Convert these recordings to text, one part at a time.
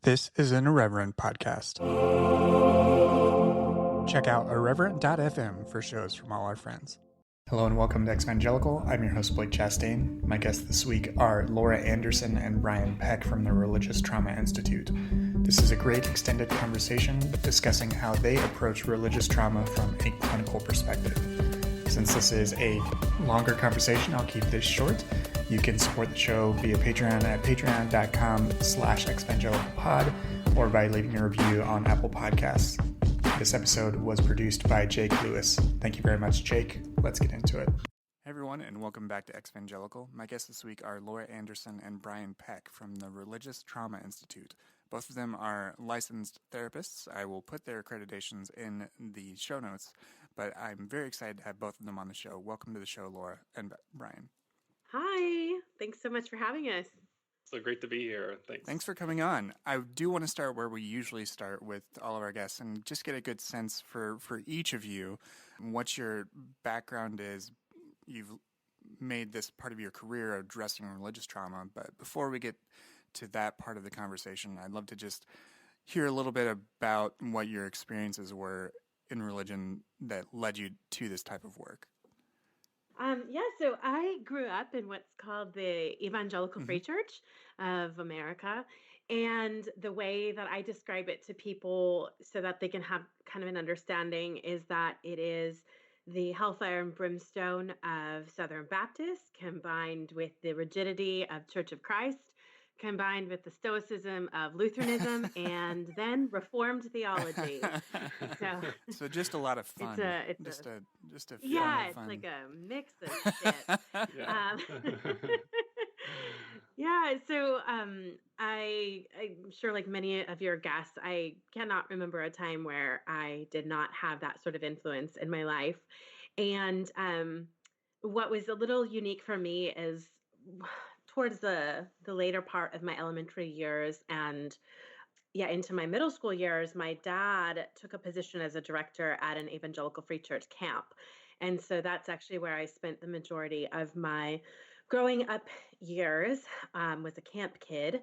This is an Irreverent podcast. Check out irreverent.fm for shows from all our friends. Hello and welcome to Evangelical. I'm your host, Blake Chastain. My guests this week are Laura Anderson and Brian Peck from the Religious Trauma Institute. This is a great extended conversation discussing how they approach religious trauma from a clinical perspective. Since this is a longer conversation, I'll keep this short. You can support the show via Patreon at patreon.com/evangelicalpod or by leaving a review on Apple Podcasts. This episode was produced by Jake Lewis. Thank you very much, Jake. Let's get into it. Hey everyone, and welcome back to Evangelical. My guests this week are Laura Anderson and Brian Peck from the Religious Trauma Institute. Both of them are licensed therapists. I will put their accreditations in the show notes, but I'm very excited to have both of them on the show. Welcome to the show, Laura and Brian. Hi, thanks so much for having us. So great to be here. Thanks for coming on. I do want to start where we usually start with all of our guests and just get a good sense for each of you, what your background is. You've made this part of your career addressing religious trauma, but before we get to that part of the conversation, I'd love to just hear a little bit about what your experiences were in religion that led you to this type of work. So I grew up in what's called the Evangelical Free Church of America. And the way that I describe it to people so that they can have kind of an understanding is that it is the hellfire and brimstone of Southern Baptists combined with the rigidity of Church of Christ, combined with the stoicism of Lutheranism, and then Reformed theology. So just a lot of fun. It's fun. It's like a mix of shit. I'm sure like many of your guests, I cannot remember a time where I did not have that sort of influence in my life. And what was a little unique for me is towards the later part of my elementary years and into my middle school years, my dad took a position as a director at an Evangelical Free Church camp. And so that's actually where I spent the majority of my growing up years, was a camp kid,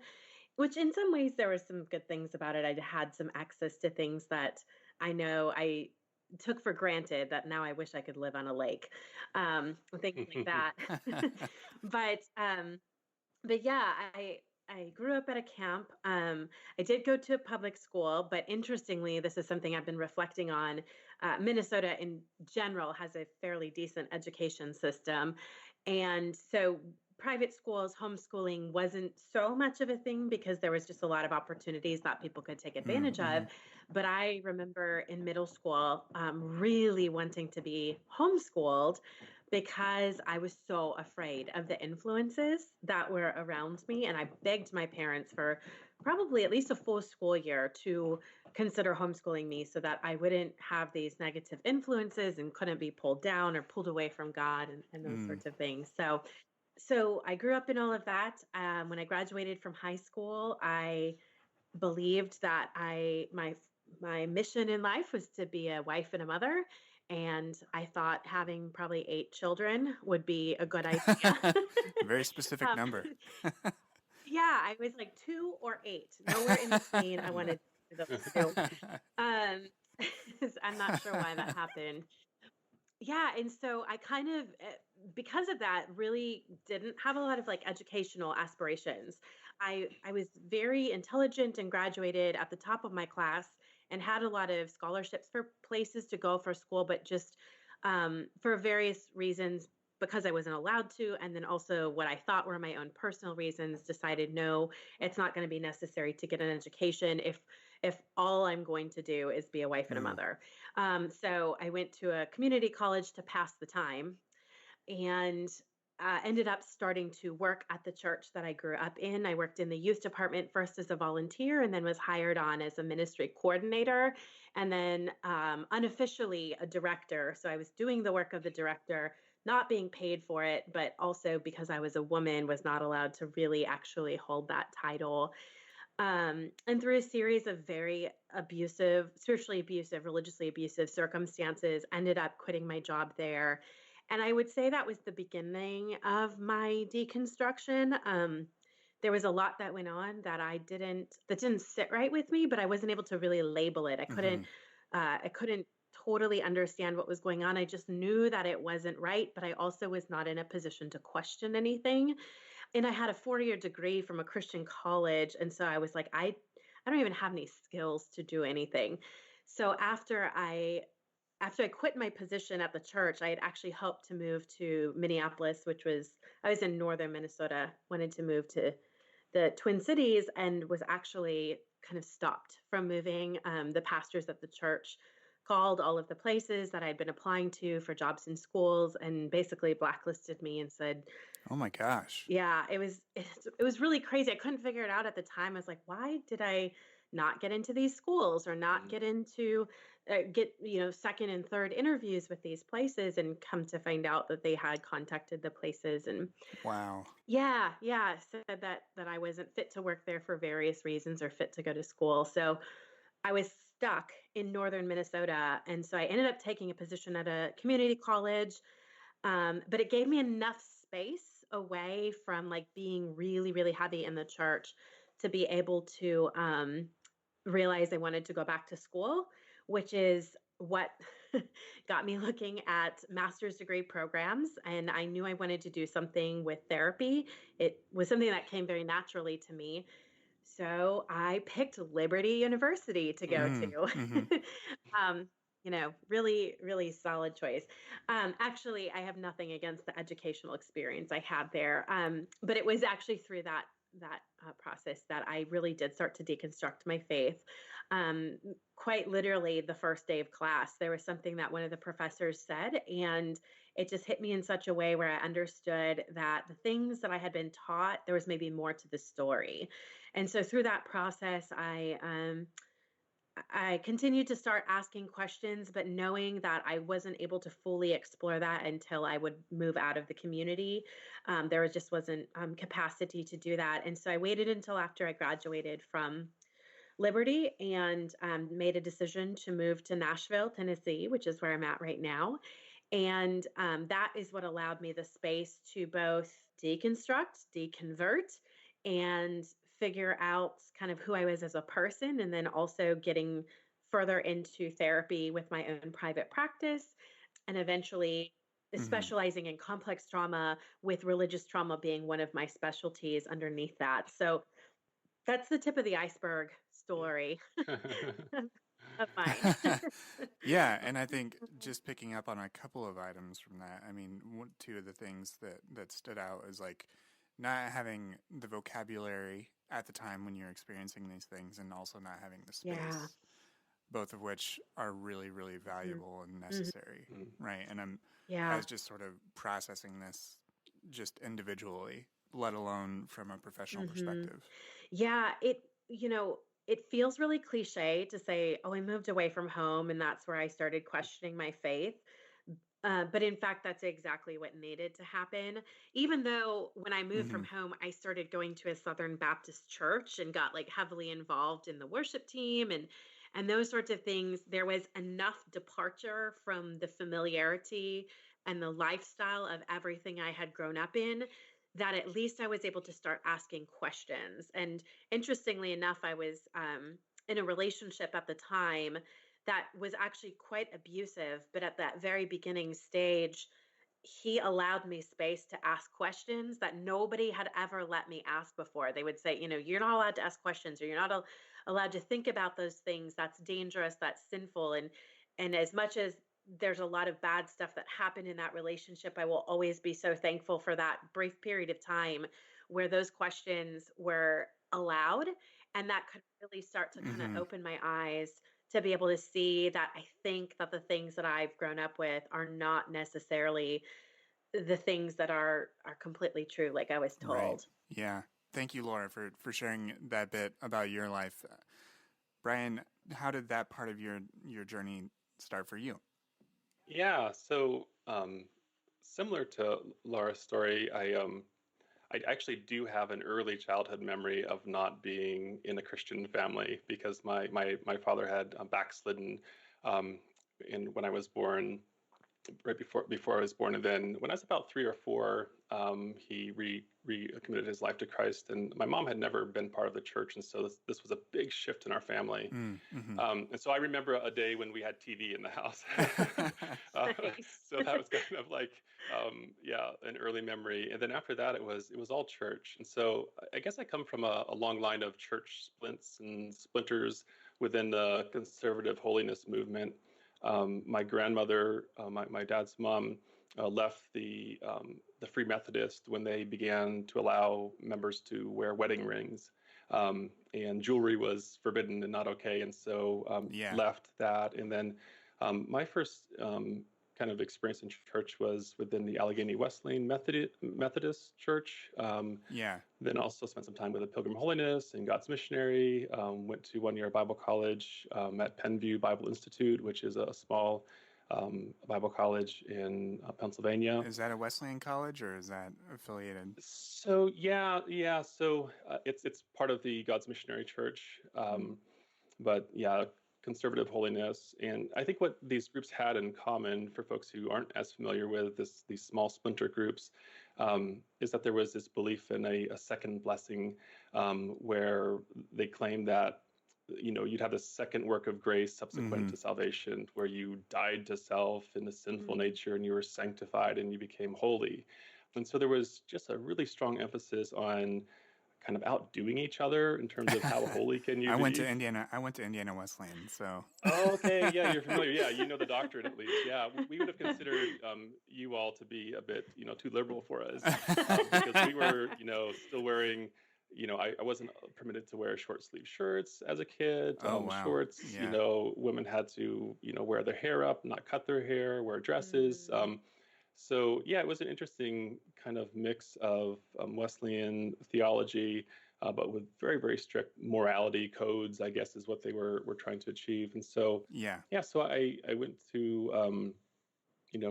which in some ways there were some good things about it. I had some access to things that I know I took for granted that now I wish I could live on a lake, things like that. But yeah, I grew up at a camp. I did go to a public school, but interestingly, this is something I've been reflecting on. Minnesota in general has a fairly decent education system. And so private schools, homeschooling wasn't so much of a thing because there was just a lot of opportunities that people could take advantage of. But I remember in middle school really wanting to be homeschooled because I was so afraid of the influences that were around me. And I begged my parents for probably at least a full school year to consider homeschooling me so that I wouldn't have these negative influences and couldn't be pulled down or pulled away from God and those sorts of things. So I grew up in all of that. When I graduated from high school, I believed that my mission in life was to be a wife and a mother. And I thought having probably 8 children would be a good idea. Very specific number. I was like 2 or 8, nowhere in between. I wanted those 2. I'm not sure why that happened. And so I kind of, because of that, really didn't have a lot of like educational aspirations. I was very intelligent and graduated at the top of my class and had a lot of scholarships for places to go for school, but just for various reasons, because I wasn't allowed to, and then also what I thought were my own personal reasons, decided, no, it's not going to be necessary to get an education if all I'm going to do is be a wife and a mother. So I went to a community college to pass the time and ended up starting to work at the church that I grew up in. I worked in the youth department first as a volunteer and then was hired on as a ministry coordinator and then unofficially a director. So I was doing the work of the director, not being paid for it, but also because I was a woman, was not allowed to really actually hold that title. And through a series of very abusive, spiritually abusive, religiously abusive circumstances, ended up quitting my job there. And I would say that was the beginning of my deconstruction. there was a lot that went on that didn't sit right with me, but I wasn't able to really label it. Hmm. I couldn't totally understand what was going on. I just knew that it wasn't right, but I also was not in a position to question anything. And I had a 4-year degree from a Christian college. And so I was like, I don't even have any skills to do anything. So after I quit my position at the church, I had actually hoped to move to Minneapolis, I was in northern Minnesota, wanted to move to the Twin Cities, and was actually kind of stopped from moving. The pastors at the church called all of the places that I'd been applying to for jobs in schools and basically blacklisted me and said, Oh my gosh. yeah, it was really crazy. I couldn't figure it out at the time. I was like, why did I not get into these schools or not Mm. get into get second and third interviews with these places, and come to find out that they had contacted the places and Wow. yeah, said that I wasn't fit to work there for various reasons or fit to go to school. So I was stuck in northern Minnesota, and so I ended up taking a position at a community college, but it gave me enough space away from like being really, really heavy in the church to be able to realize I wanted to go back to school, which is what got me looking at master's degree programs. And I knew I wanted to do something with therapy. It was something that came very naturally to me. So I picked Liberty University to go Hmm. to. Hmm. um, really, really solid choice. Actually, I have nothing against the educational experience I had there, but it was actually through that process that I really did start to deconstruct my faith. Um, Quite literally, the first day of class, there was something that one of the professors said, and it just hit me in such a way where I understood that the things that I had been taught, there was maybe more to the story. And so through that process, I continued to start asking questions, but knowing that I wasn't able to fully explore that until I would move out of the community. There just wasn't capacity to do that. And so I waited until after I graduated from Liberty and made a decision to move to Nashville, Tennessee, which is where I'm at right now. And that is what allowed me the space to both deconstruct, deconvert, and figure out kind of who I was as a person, and then also getting further into therapy with my own private practice, and eventually Hmm. specializing in complex trauma, with religious trauma being one of my specialties underneath that. So that's the tip of the iceberg story Yeah. of mine. Yeah, and I think just picking up on a couple of items from that, I mean, two of the things that stood out is like not having the vocabulary at the time when you're experiencing these things, and also not having the Yeah. space, both of which are really, really Mhm. valuable and Mhm. necessary, Mm. right? And I Yeah. was just sort of processing this just individually, let alone from a professional hmm perspective. Yeah, it feels really cliche to say, "Oh, I moved away from home and that's where I started questioning my faith." But in fact, that's exactly what needed to happen. Even though when I moved Hmm. from home, I started going to a Southern Baptist church and got like heavily involved in the worship team and those sorts of things, there was enough departure from the familiarity and the lifestyle of everything I had grown up in, that at least I was able to start asking questions. And interestingly enough, I was in a relationship at the time that was actually quite abusive. But at that very beginning stage, he allowed me space to ask questions that nobody had ever let me ask before. They would say, you're not allowed to ask questions, or you're not allowed to think about those things. That's dangerous. That's sinful. And as much as there's a lot of bad stuff that happened in that relationship, I will always be so thankful for that brief period of time where those questions were allowed, and that could really start to kind of Hmm. open my eyes to be able to see that I think that the things that I've grown up with are not necessarily the things that are completely true, like I was Right. told. Yeah. Thank you, Laura, for sharing that bit about your life. Brian, how did that part of your journey start for you? Yeah. So, similar to Laura's story, I actually do have an early childhood memory of not being in a Christian family because my father had backslidden um, in when I was born, right before I was born, and then when I was about 3 or 4, he recommitted his life to Christ. And my mom had never been part of the church, and so this was a big shift in our family. Mm-hmm. And so I remember a day when we had TV in the house. uh, Nice. so that was kind of like, yeah, an early memory. And then after that, it was all church. And so I guess I come from a long line of church splints and splinters within the conservative holiness movement. My grandmother, my dad's mom, left the Free Methodist when they began to allow members to wear wedding rings, and jewelry was forbidden and not okay, and so Yeah. left that. And then my first kind of experience in church was within the Allegheny Wesleyan Methodist Church. Yeah. Then also spent some time with the Pilgrim Holiness and God's Missionary. Went to 1 year Bible college at Penview Bible Institute, which is a small Bible college in Pennsylvania. Is that a Wesleyan college or is that affiliated? So yeah. So it's part of the God's Missionary Church, but yeah, conservative holiness. And I think what these groups had in common, for folks who aren't as familiar with these small splinter groups, is that there was this belief in a second blessing, where they claimed that you'd have the second work of grace subsequent to salvation, where you died to self and the sinful nature, and you were sanctified and you became holy. And so there was just a really strong emphasis on kind of outdoing each other in terms of how holy can you I be. went to Indiana Wesleyan, so. Oh, okay. Yeah, you're familiar. Yeah, you know the doctrine at least. Yeah, we would have considered you all to be a bit, too liberal for us, because we were, still wearing, I wasn't permitted to wear short sleeve shirts as a kid. Oh, wow. Shorts. Yeah. Women had to, wear their hair up, not cut their hair, wear dresses. So yeah, it was an interesting kind of mix of Wesleyan theology, but with very, very strict morality codes, I guess, is what they were trying to achieve. And so Yeah. so I went to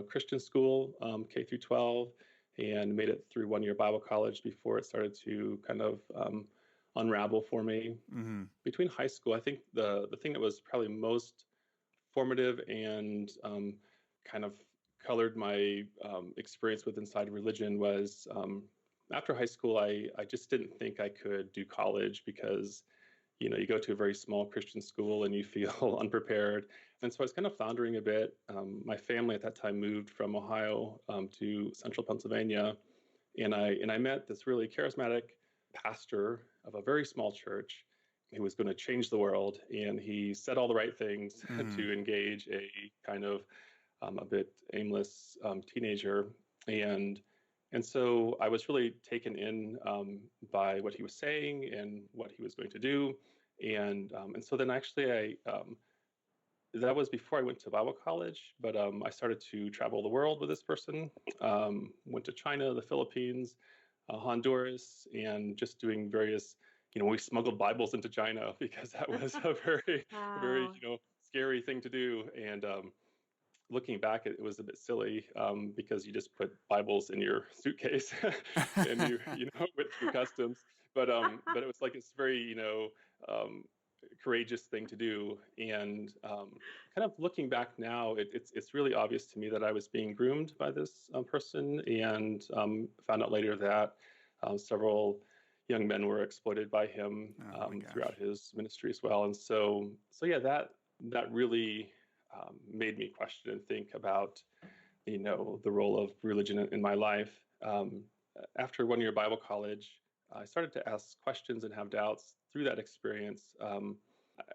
Christian school, K through 12, and made it through 1 year Bible college before it started to kind of unravel for me. Between high school, I think the thing that was probably most formative and kind of colored my experience with inside religion was, after high school, I just didn't think I could do college because, you go to a very small Christian school and you feel unprepared. And so I was kind of floundering a bit. My family at that time moved from Ohio to central Pennsylvania. And I met this really charismatic pastor of a very small church who was going to change the world. And he said all the right things to engage a kind of a bit aimless teenager. And so I was really taken in by what he was saying and what he was going to do. And so then actually that was before I went to Bible college, but I started to travel the world with this person. Went to China, the Philippines, Honduras, and just doing various, we smuggled Bibles into China because that was a very, very, scary thing to do. And looking back, it was a bit silly because you just put Bibles in your suitcase and you went through customs. But it was like this very courageous thing to do. And kind of looking back now, it's really obvious to me that I was being groomed by this person, and found out later that several young men were exploited by him throughout his ministry as well. And so yeah, that really made me question and think about, the role of religion in my life. After 1 year Bible college, I started to ask questions and have doubts through that experience.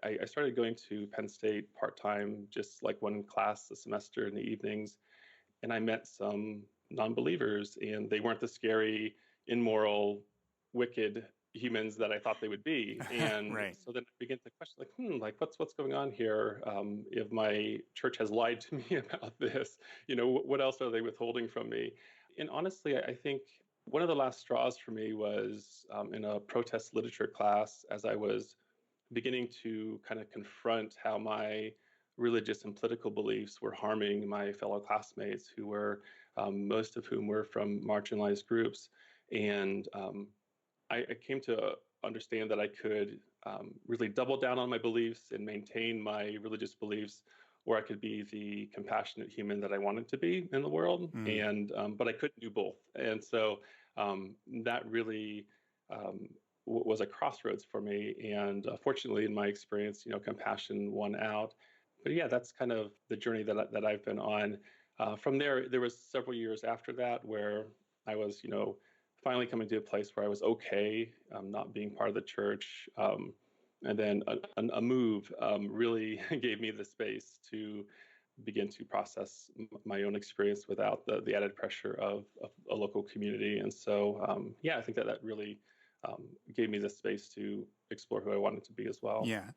I started going to Penn State part-time, just like one class a semester in the evenings. And I met some non-believers, and they weren't the scary, immoral, wicked humans that I thought they would be. And so then I began to question, what's going on here? If my church has lied to me about this, what else are they withholding from me? And honestly, I think one of the last straws for me was in a protest literature class, as I was beginning to kind of confront how my religious and political beliefs were harming my fellow classmates, who were most of whom were from marginalized groups. And I came to understand that I could really double down on my beliefs and maintain my religious beliefs or I could be the compassionate human that I wanted to be in the world. And but I couldn't do both. And so that really was a crossroads for me. And fortunately, in my experience, compassion won out. But yeah, that's kind of the journey that I've been on. From there was several years after that where I was, finally coming to a place where I was okay, not being part of the church. And then a move really gave me the space to begin to process my own experience without the added pressure of a local community. And so, yeah, I think that really gave me the space to explore who I wanted to be as well. Yeah.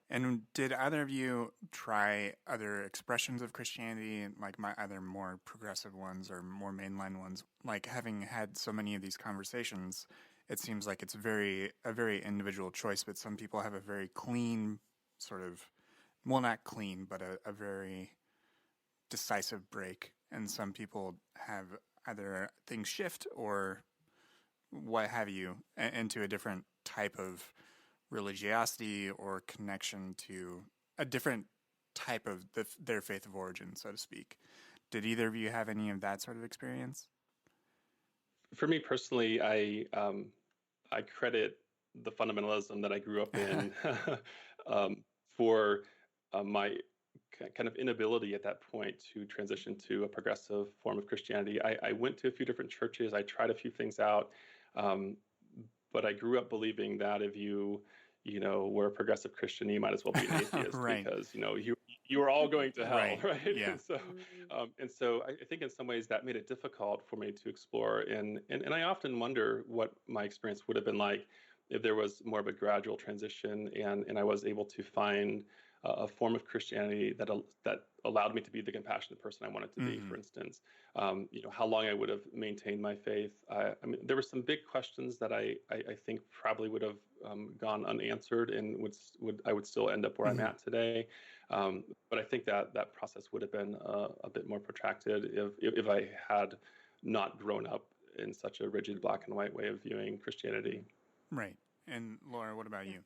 And did either of you try other expressions of Christianity, like either more progressive ones or more mainline ones? Like, having had so many of these conversations, it seems like it's a very individual choice, but some people have a very clean sort of, well, not clean, but a very decisive break. And some people have either things shift or what have you into a different type of religiosity or connection to a different type of their faith of origin, so to speak. Did either of you have any of that sort of experience? For me personally, I credit the fundamentalism that I grew up in for my kind of inability at that point to transition to a progressive form of Christianity. I went to a few different churches. I tried a few things out, but I grew up believing that if you were a progressive Christian, you might as well be an atheist right. because you were all going to hell, right? Yeah. And so I think in some ways that made it difficult for me to explore. And I often wonder what my experience would have been like if there was more of a gradual transition and I was able to find a form of Christianity that allowed me to be the compassionate person I wanted to be, for instance. How long I would have maintained my faith. I mean, there were some big questions that I think probably would have gone unanswered and I would still end up where I'm at today. But I think that process would have been a bit more protracted if I had not grown up in such a rigid black and white way of viewing Christianity. Right. And Laura, what about you?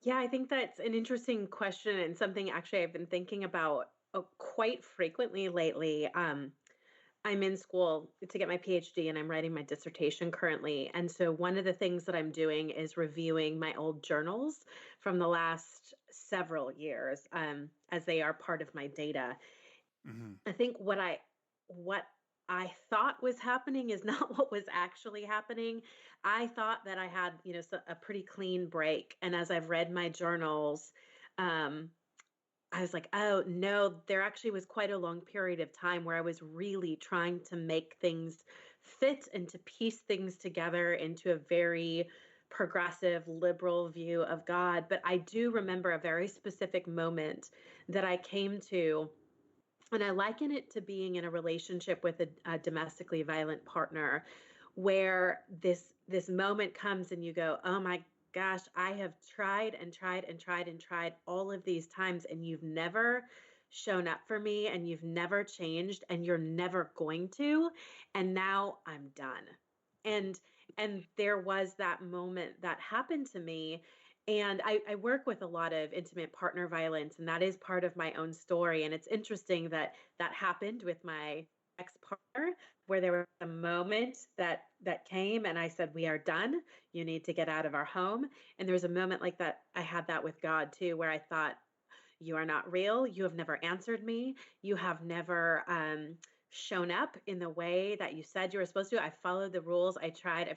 Yeah, I think that's an interesting question and something actually I've been thinking about quite frequently lately. I'm in school to get my PhD and I'm writing my dissertation currently. And so one of the things that I'm doing is reviewing my old journals from the last several years as they are part of my data. I think what I thought was happening is not what was actually happening. I thought that I had, a pretty clean break. And as I've read my journals, I was like, oh no, there actually was quite a long period of time where I was really trying to make things fit and to piece things together into a very progressive, liberal view of God. But I do remember a very specific moment that I came to, and I liken it to being in a relationship with a domestically violent partner, where this moment comes and you go, oh my gosh, I have tried and tried and tried and tried all of these times, and you've never shown up for me, and you've never changed, and you're never going to, and now I'm done. And there was that moment that happened to me. And I work with a lot of intimate partner violence, and that is part of my own story. And it's interesting that happened with my ex-partner, where there was a moment that came and I said, we are done. You need to get out of our home. And there was a moment like that. I had that with God too, where I thought, you are not real. You have never answered me. You have never shown up in the way that you said you were supposed to. I followed the rules. I've tried.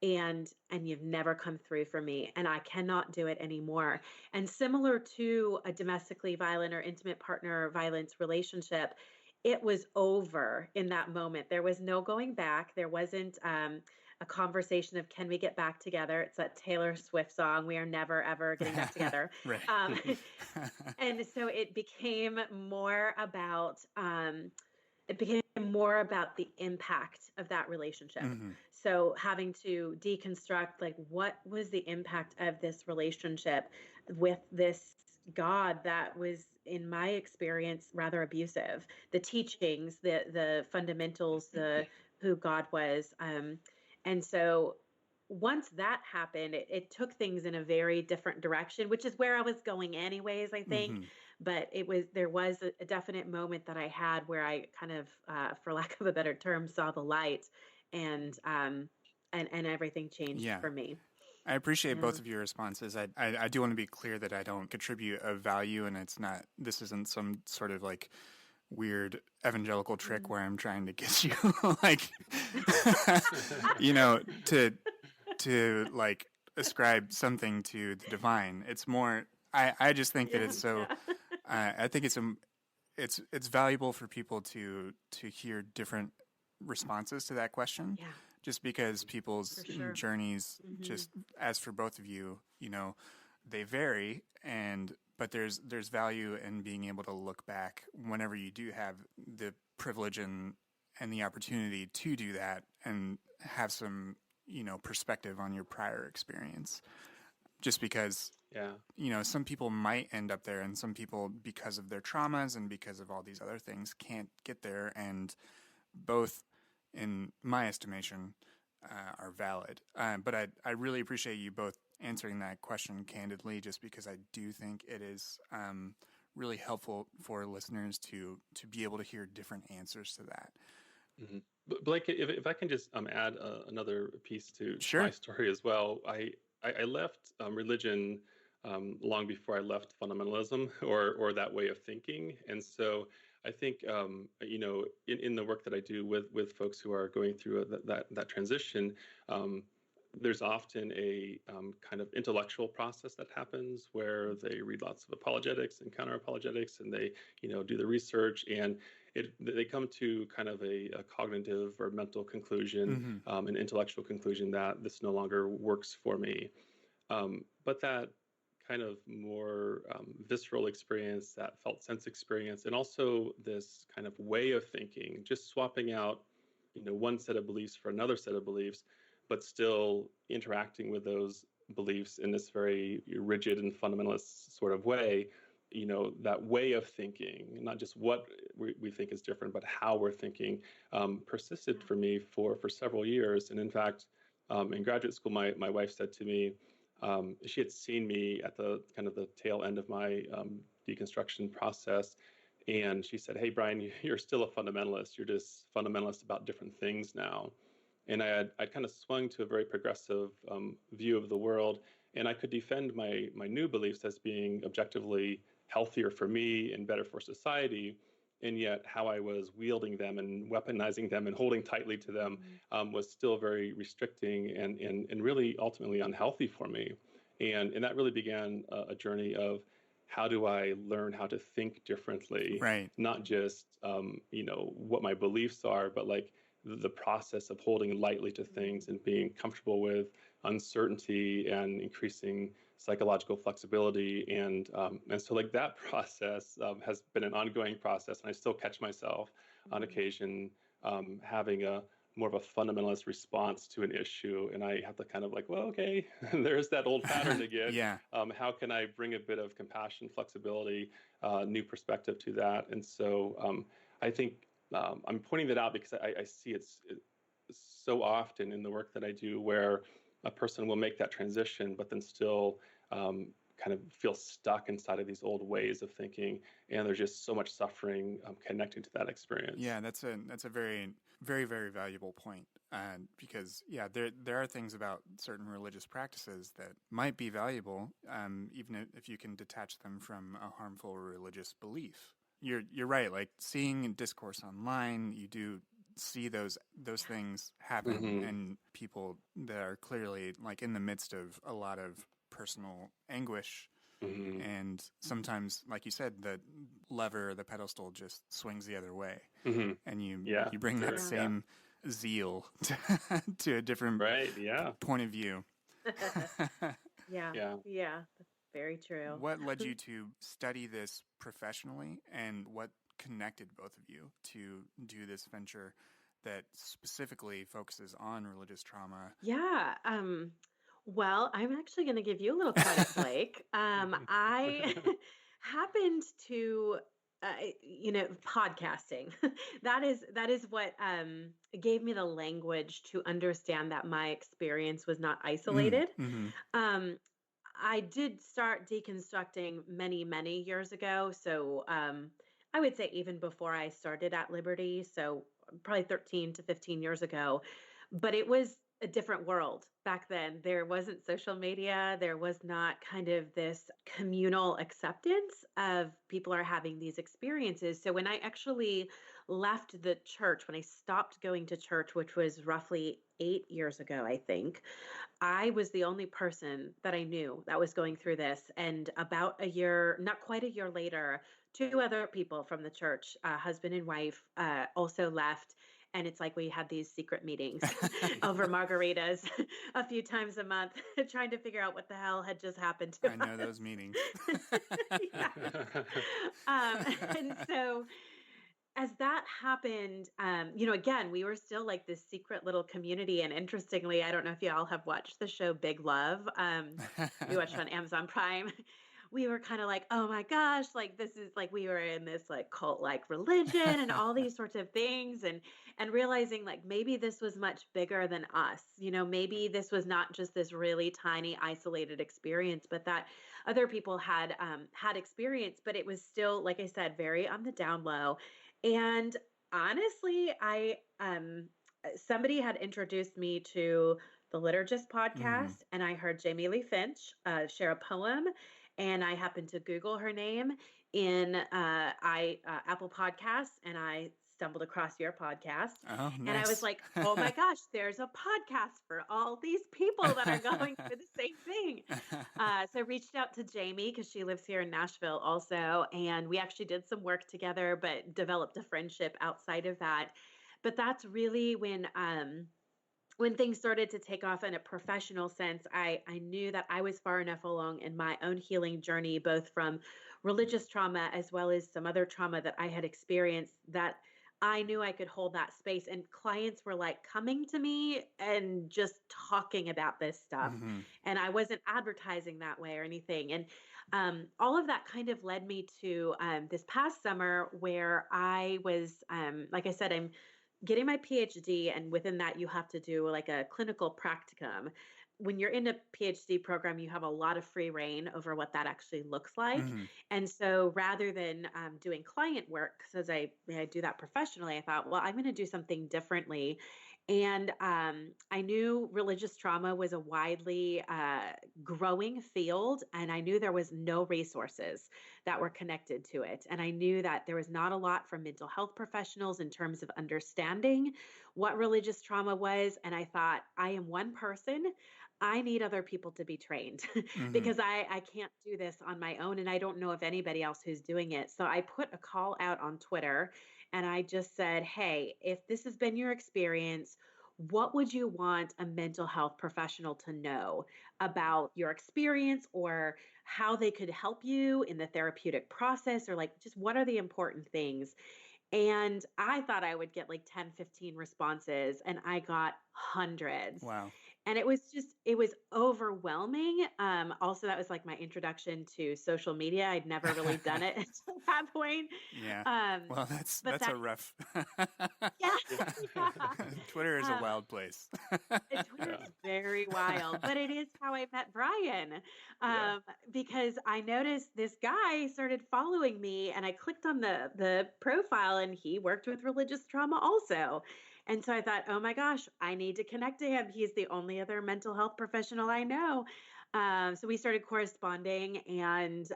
And you've never come through for me, and I cannot do it anymore. And similar to a domestically violent or intimate partner violence relationship, it was over in that moment. There was no going back. There wasn't a conversation of, can we get back together? It's that Taylor Swift song, we are never, ever getting back together. And so it became more about the impact of that relationship. So having to deconstruct, like, what was the impact of this relationship with this God that was, in my experience, rather abusive. The teachings, the fundamentals, who God was. And so once that happened, it took things in a very different direction, which is where I was going anyways, I think. Hmm. But there was a definite moment that I had where I kind of, for lack of a better term, saw the light, and and everything changed Yeah. for me. I appreciate Yeah. both of your responses. I do want to be clear that I don't contribute a value, and this isn't some sort of like weird evangelical trick Mm. where I'm trying to get you like, you know, to like ascribe something to the divine. It's more, I just think that Yeah, it's so, yeah. I think it's valuable for people to hear different responses to that question, Yeah, just because for people's sure. journeys, Hmm. just as for both of you, they vary, and but there's value in being able to look back whenever you do have the privilege and the opportunity to do that and have some perspective on your prior experience, just because Yeah. some people might end up there, and some people, because of their traumas and because of all these other things, can't get there. And both, in my estimation, are valid. But I really appreciate you both answering that question candidly, just because I do think it is really helpful for listeners to be able to hear different answers to that. Hmm. Blake, if I can just add another piece to my Sure. story as well, I left religion long before I left fundamentalism or that way of thinking, and so I think in the work that I do with folks who are going through that transition. There's often a kind of intellectual process that happens where they read lots of apologetics and counter apologetics, and they do the research, and they come to kind of a cognitive or mental conclusion, Mm-hmm. an intellectual conclusion that this no longer works for me. But that kind of more visceral experience, that felt sense experience, and also this kind of way of thinking, just swapping out, one set of beliefs for another set of beliefs, but still interacting with those beliefs in this very rigid and fundamentalist sort of way. That way of thinking, not just what we think is different, but how we're thinking, persisted for me for several years. And in fact, in graduate school, my wife said to me, she had seen me at the kind of the tail end of my deconstruction process. And she said, "Hey, Brian, you're still a fundamentalist. You're just fundamentalist about different things now." And I'd kind of swung to a very progressive view of the world. And I could defend my new beliefs as being objectively healthier for me and better for society. And yet, how I was wielding them and weaponizing them and holding tightly to them Hmm. was still very restricting and really ultimately unhealthy for me. And that really began a journey of how do I learn how to think differently, Right. not just what my beliefs are, but like the process of holding lightly to things and being comfortable with uncertainty and increasing psychological flexibility. And so like that process has been an ongoing process, and I still catch myself on Hmm. occasion having a more of a fundamentalist response to an issue, and I have to kind of like, well, okay, there's that old pattern again. Yeah. How can I bring a bit of compassion, flexibility, new perspective to that? And so I think I'm pointing that out because I see it's so often in the work that I do where a person will make that transition, but then still kind of feel stuck inside of these old ways of thinking, and there's just so much suffering connecting to that experience. Yeah, that's a very very very valuable point, because yeah, there are things about certain religious practices that might be valuable, even if you can detach them from a harmful religious belief. You're right. Like seeing discourse online, you do see those things happen, Mm-hmm. and people that are clearly like in the midst of a lot of personal anguish, Mm-hmm. and sometimes, like you said, the lever, the pedestal just swings the other way, Mm-hmm. and you Yeah, you bring that sure. Yeah. Yeah. same zeal to a different Right. Yeah. point of view. Yeah, Yeah. yeah, that's very true. What led you to study this professionally, and what connected both of you to do this venture that specifically focuses on religious trauma? Yeah. Well, I'm actually going to give you a little credit, Blake. I happened to podcasting. That is what gave me the language to understand that my experience was not isolated. Mm-hmm. Um, I did start deconstructing many, many years ago. So I would say even before I started at Liberty, so probably 13 to 15 years ago. But it was a different world back then. There wasn't social media. There was not kind of this communal acceptance of people are having these experiences. So when I actually left the church, when I stopped going to church, which was roughly 8 years ago, I think, I was the only person that I knew that was going through this. And about a year, not quite a year later, two other people from the church, husband and wife, also left. And it's like we had these secret meetings over margaritas a few times a month, trying to figure out what the hell had just happened to I know us. those meetings. Yeah. And so as that happened, again, we were still like this secret little community. And interestingly, I don't know if you all have watched the show Big Love. We watched on Amazon Prime. We were kind of like, oh my gosh, like this is like we were in this like cult like religion and all these sorts of things, and realizing like maybe this was much bigger than us. Maybe this was not just this really tiny isolated experience, but that other people had experience, but it was still, like I said, very on the down low. And honestly, I somebody had introduced me to the Liturgist Mm-hmm. podcast, and I heard Jamie Lee Finch share a poem, and I happened to Google her name in I Apple Podcasts, and I stumbled across your podcast, Oh, and I was nice. like, oh my gosh, there's a podcast for all these people that are going through the same thing. So I reached out to Jamie because she lives here in Nashville also. And we actually did some work together, but developed a friendship outside of that. But that's really when things started to take off in a professional sense. I knew that I was far enough along in my own healing journey, both from religious trauma as well as some other trauma that I had experienced, that I knew I could hold that space. And clients were like coming to me and just talking about this stuff. Mm-hmm. And I wasn't advertising that way or anything. And all of that kind of led me to this past summer where I was, like I said, I'm getting my PhD, and within that, you have to do like a clinical practicum. When you're in a PhD program, you have a lot of free reign over what that actually looks like. Mm-hmm. And so rather than doing client work, because I do that professionally, I thought, well, I'm going to do something differently. And I knew religious trauma was a widely growing field, and I knew there was no resources that were connected to it. And I knew that there was not a lot from mental health professionals in terms of understanding what religious trauma was. And I thought, I am one person. I need other people to be trained Mm-hmm. because I can't do this on my own. And I don't know of anybody else who's doing it. So I put a call out on Twitter, and I just said, hey, if this has been your experience, what would you want a mental health professional to know about your experience, or how they could help you in the therapeutic process, or like just what are the important things? And I thought I would get like 10, 15 responses, and I got hundreds. Wow. And it was overwhelming. Also, that was like my introduction to social media. I'd never really done it until that point. Yeah. Um, Well, that's but a that, rough. yeah, Yeah. yeah. Twitter is a Um, wild place. Twitter Yeah. is very wild, but it is how I met Brian, Yeah. because I noticed this guy started following me, and I clicked on the profile, and he worked with religious trauma also. And so I thought, oh my gosh, I need to connect to him. He's the only other mental health professional I know. So we started corresponding and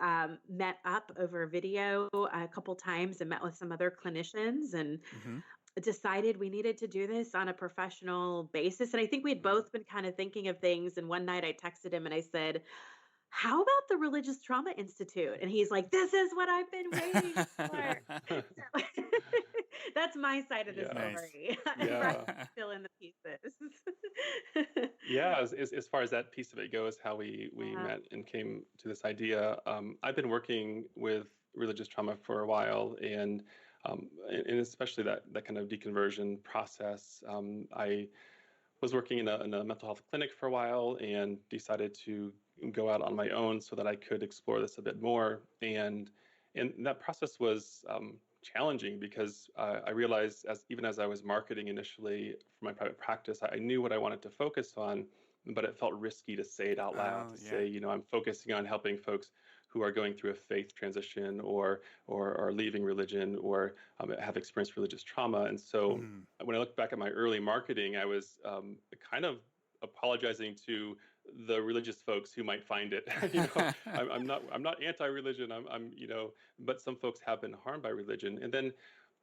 met up over video a couple times, and met with some other clinicians, and Mm-hmm. decided we needed to do this on a professional basis. And I think we'd Mhm. both been kind of thinking of things. And one night I texted him and I said, how about the Religious Trauma Institute? And he's like, this is what I've been waiting for. So that's my side of the Yeah. Nice. story. Brian, Yeah. fill in the pieces. Yeah. As far as that piece of it goes, how we Yeah. met and came to this idea. I've been working with religious trauma for a while, and especially that kind of deconversion process. I was working in a mental health clinic for a while and decided to go out on my own so that I could explore this a bit more. And And that process was challenging because I realized even as I was marketing initially for my private practice, I knew what I wanted to focus on, but it felt risky to say it out loud, Oh, to yeah. say, I'm focusing on helping folks who are going through a faith transition or are leaving religion or have experienced religious trauma. And so when I look back at my early marketing, I was kind of apologizing to the religious folks who might find it. I'm not anti-religion. But some folks have been harmed by religion. And then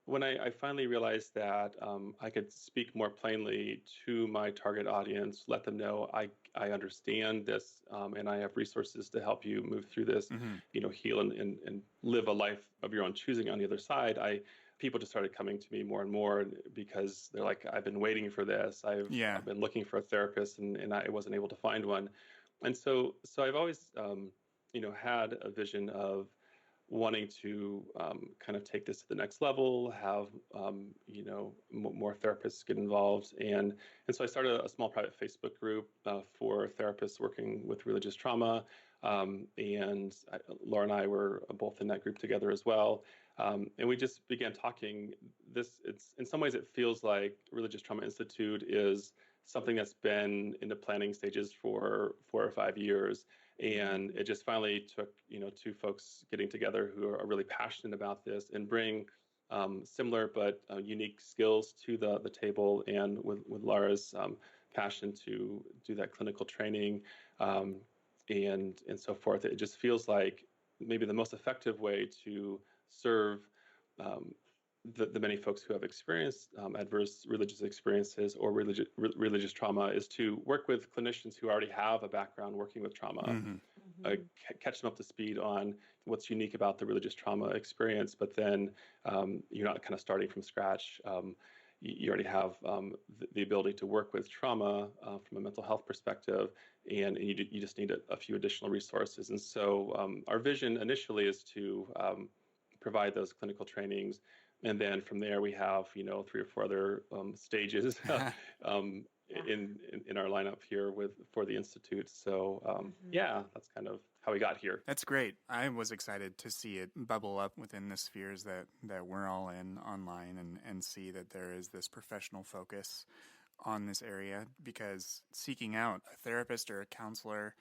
when I finally realized that I could speak more plainly to my target audience, let them know I understand this and I have resources to help you move through this, heal and live a life of your own choosing on the other side, people just started coming to me more and more because they're like, I've been waiting for this. I've been looking for a therapist and I wasn't able to find one. And so I've always, had a vision of wanting to kind of take this to the next level, have more therapists get involved, and so I started a small private Facebook group for therapists working with religious trauma, and Laura and I were both in that group together as well, and we just began talking. It's in some ways it feels like Religious Trauma Institute is something that's been in the planning stages for 4 or 5 years. And it just finally took, two folks getting together who are really passionate about this and bring similar but unique skills to the table. And with Laura's passion to do that clinical training and so forth, it just feels like maybe the most effective way to serve the many folks who have experienced adverse religious experiences or religious trauma is to work with clinicians who already have a background working with trauma, catch them up to speed on what's unique about the religious trauma experience, but then you're not kind of starting from scratch. You already have the ability to work with trauma from a mental health perspective, and you just need a few additional resources. And so our vision initially is to provide those clinical trainings. And then from there, we have 3 or 4 other stages in our lineup here for the Institute. So that's kind of how we got here. That's great. I was excited to see it bubble up within the spheres that we're all in online and see that there is this professional focus on this area, because seeking out a therapist or a counselor,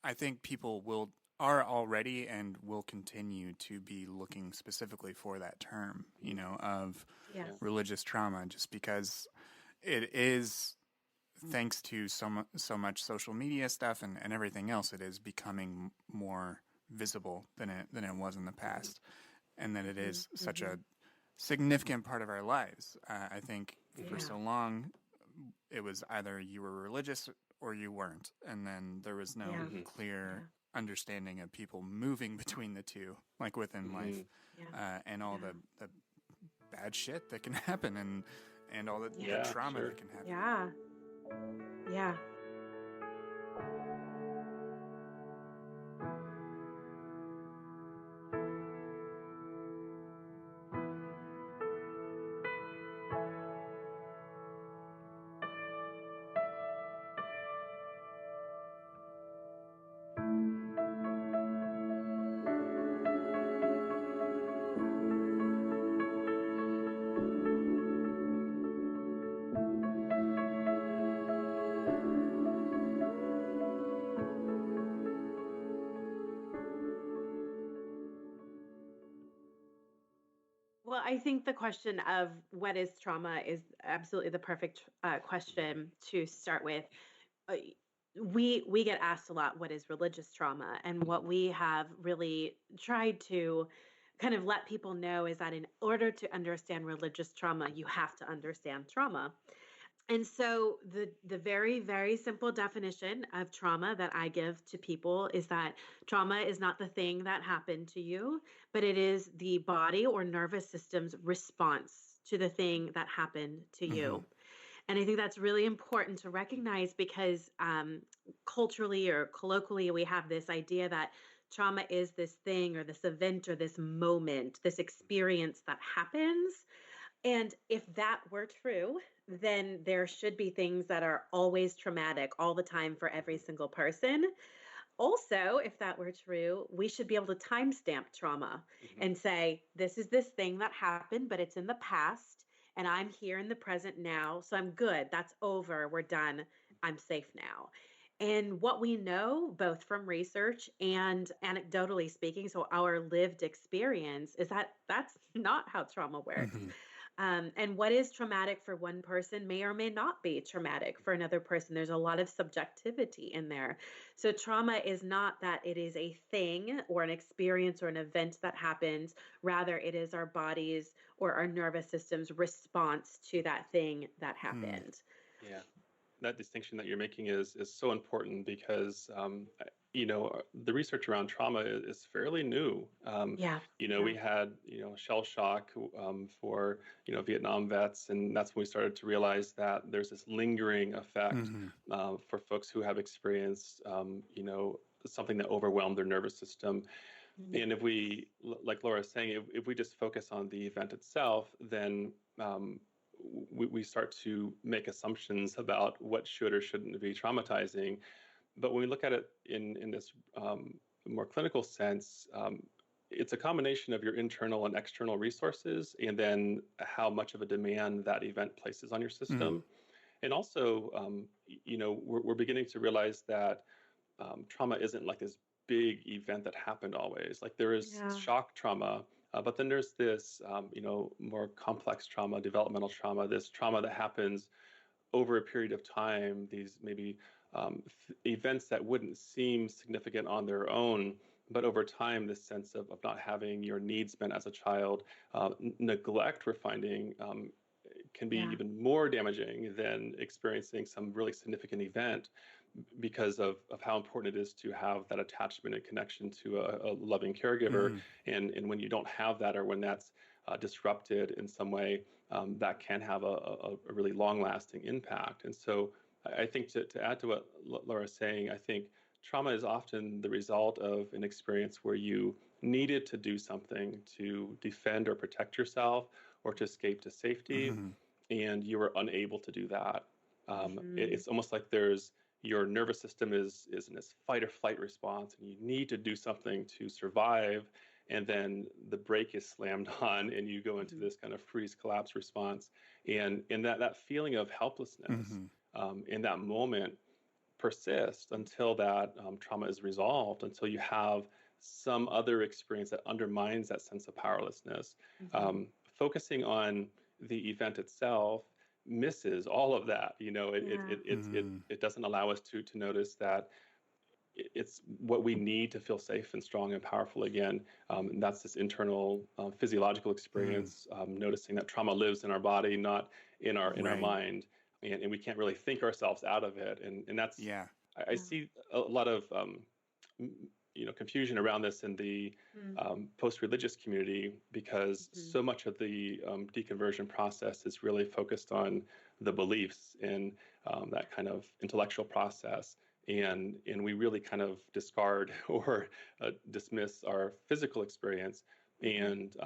I think people are already and will continue to be looking specifically for that term, of religious trauma, just because it is, thanks to so much social media stuff and everything else, it is becoming more visible than it was in the past, and that it is such a significant part of our lives. I think for so long, it was either you were religious or you weren't, and then there was no clear understanding of people moving between the two, like within life, and all the bad shit that can happen and all the trauma that can happen. Yeah. Well, I think the question of what is trauma is absolutely the perfect question to start with. Uh, we get asked a lot, what is religious trauma? And what we have really tried to kind of let people know is that in order to understand religious trauma, you have to understand trauma. And so the very, very simple definition of trauma that I give to people is that trauma is not the thing that happened to you, but it is the body or nervous system's response to the thing that happened to you. And I think that's really important to recognize because culturally or colloquially, we have this idea that trauma is this thing or this event or this moment, this experience that happens. And if that were true, then there should be things that are always traumatic all the time for every single person. Also, if that were true, we should be able to timestamp trauma Hmm. and say, this is this thing that happened, but it's in the past, and I'm here in the present now. So I'm good. That's over. We're done. I'm safe now. And what we know, both from research and anecdotally speaking, so our lived experience, is that that's not how trauma works. Hmm. And what is traumatic for one person may or may not be traumatic for another person. There's a lot of subjectivity in there. So, trauma is not that it is a thing or an experience or an event that happens. Rather, it is our bodies or our nervous system's response to that thing that Hmm. happened. Yeah. That distinction that you're making is so important because the research around trauma is fairly new. Yeah. We Yeah. had shell shock for Vietnam vets, and that's when we started to realize that there's this lingering effect Hmm. for folks who have experienced something that overwhelmed their nervous system. Mhm. And if we, like Laura is saying, if we just focus on the event itself, then we start to make assumptions about what should or shouldn't be traumatizing. But when we look at it in this more clinical sense, it's a combination of your internal and external resources, and then how much of a demand that event places on your Hmm. system. And also, we're beginning to realize that trauma isn't like this big event that happened always. Like there is Yeah. shock trauma, but then there's this, more complex trauma, developmental trauma, this trauma that happens over a period of time, these maybe events that wouldn't seem significant on their own, but over time, this sense of not having your needs met as a child, neglect we're finding can be Yeah. even more damaging than experiencing some really significant event because of how important it is to have that attachment and connection to a loving caregiver. Hmm. And when you don't have that, or when that's disrupted in some way, that can have a really long lasting impact. And so I think to add to what Laura's saying, I think trauma is often the result of an experience where you needed to do something to defend or protect yourself or to escape to safety, Hmm. and you were unable to do that. Hmm. It's almost like there's your nervous system is in this fight or flight response, and you need to do something to survive. And then the brake is slammed on, and you go into Hmm. this kind of freeze collapse response. And that feeling of helplessness Hmm. in that moment persists until that trauma is resolved, until you have some other experience that undermines that sense of powerlessness. Hmm. Focusing on the event itself misses all of that. Yeah. It doesn't allow us to notice that it's what we need to feel safe and strong and powerful again. And that's this internal physiological Hmm. experience, noticing that trauma lives in our body, not in our Right. mind, and we can't really think ourselves out of it. And that's Yeah. I see a lot of confusion around this in the post-religious community, because Mm-hmm. so much of the deconversion process is really focused on the beliefs and that kind of intellectual process, and we really kind of discard or dismiss our physical experience, Hmm. and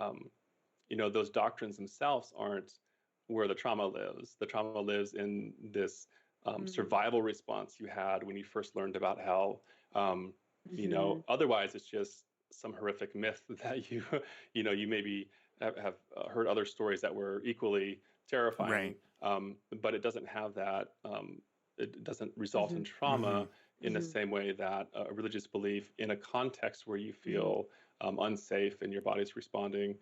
those doctrines themselves aren't where the trauma lives. The trauma lives in this Hmm. survival response you had when you first learned about hell. Hmm. Otherwise it's just some horrific myth that you maybe have heard other stories that were equally terrifying, Right. but it doesn't have that. It doesn't result Hmm. in Hmm. trauma in the Hmm. same way that a religious belief in a context where you Hmm. feel unsafe and your body's responding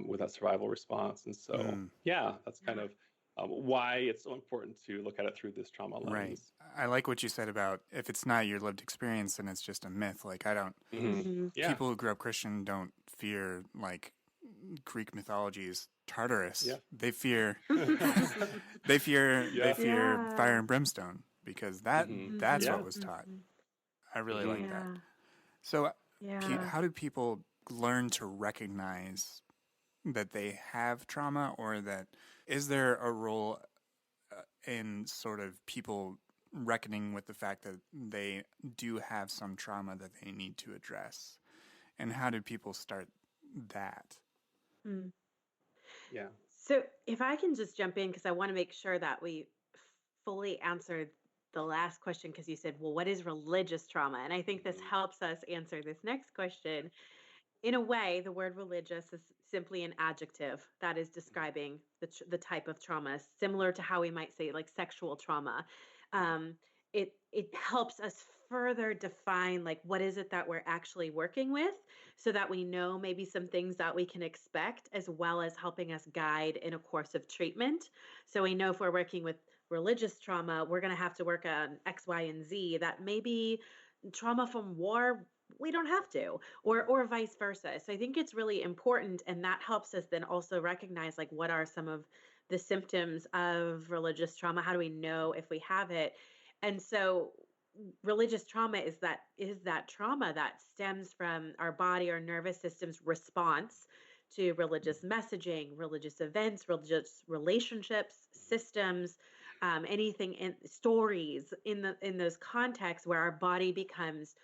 with that survival response. And so, Mm. yeah, that's kind Yeah. of why it's so important to look at it through this trauma Right. lens. I like what you said about if it's not your lived experience, then it's just a myth. Like, I don't, Hmm. Hmm. Yeah, people who grew up Christian don't fear, like, Greek mythology's Tartarus. yeah, They yeah. fear fire Yeah. and brimstone because Hmm. that's Yeah. what Hmm. was taught. Hmm. I really Hmm. like that. Yeah. So, Yeah. how do people learn to recognize that they have trauma, or that is there a role in sort of people reckoning with the fact that they do have some trauma that they need to address? And how do people start that? Hmm. Yeah. So if I can just jump in, because I want to make sure that we fully answer the last question, because you said, well, what is religious trauma? And I think this Mhm. helps us answer this next question. In a way, the word religious is simply an adjective that is describing the type of trauma, similar to how we might say like sexual trauma. Um, it helps us further define like what is it that we're actually working with, so that we know maybe some things that we can expect, as well as helping us guide in a course of treatment. So we know if we're working with religious trauma, we're going to have to work on X, Y, and Z. That maybe trauma from war, we don't have to, or vice versa. So I think it's really important, and that helps us then also recognize like what are some of the symptoms of religious trauma. How do we know if we have it? And so religious trauma is that trauma that stems from our body or nervous system's response to religious messaging, religious events, religious relationships, systems, anything in stories in those contexts where our body becomes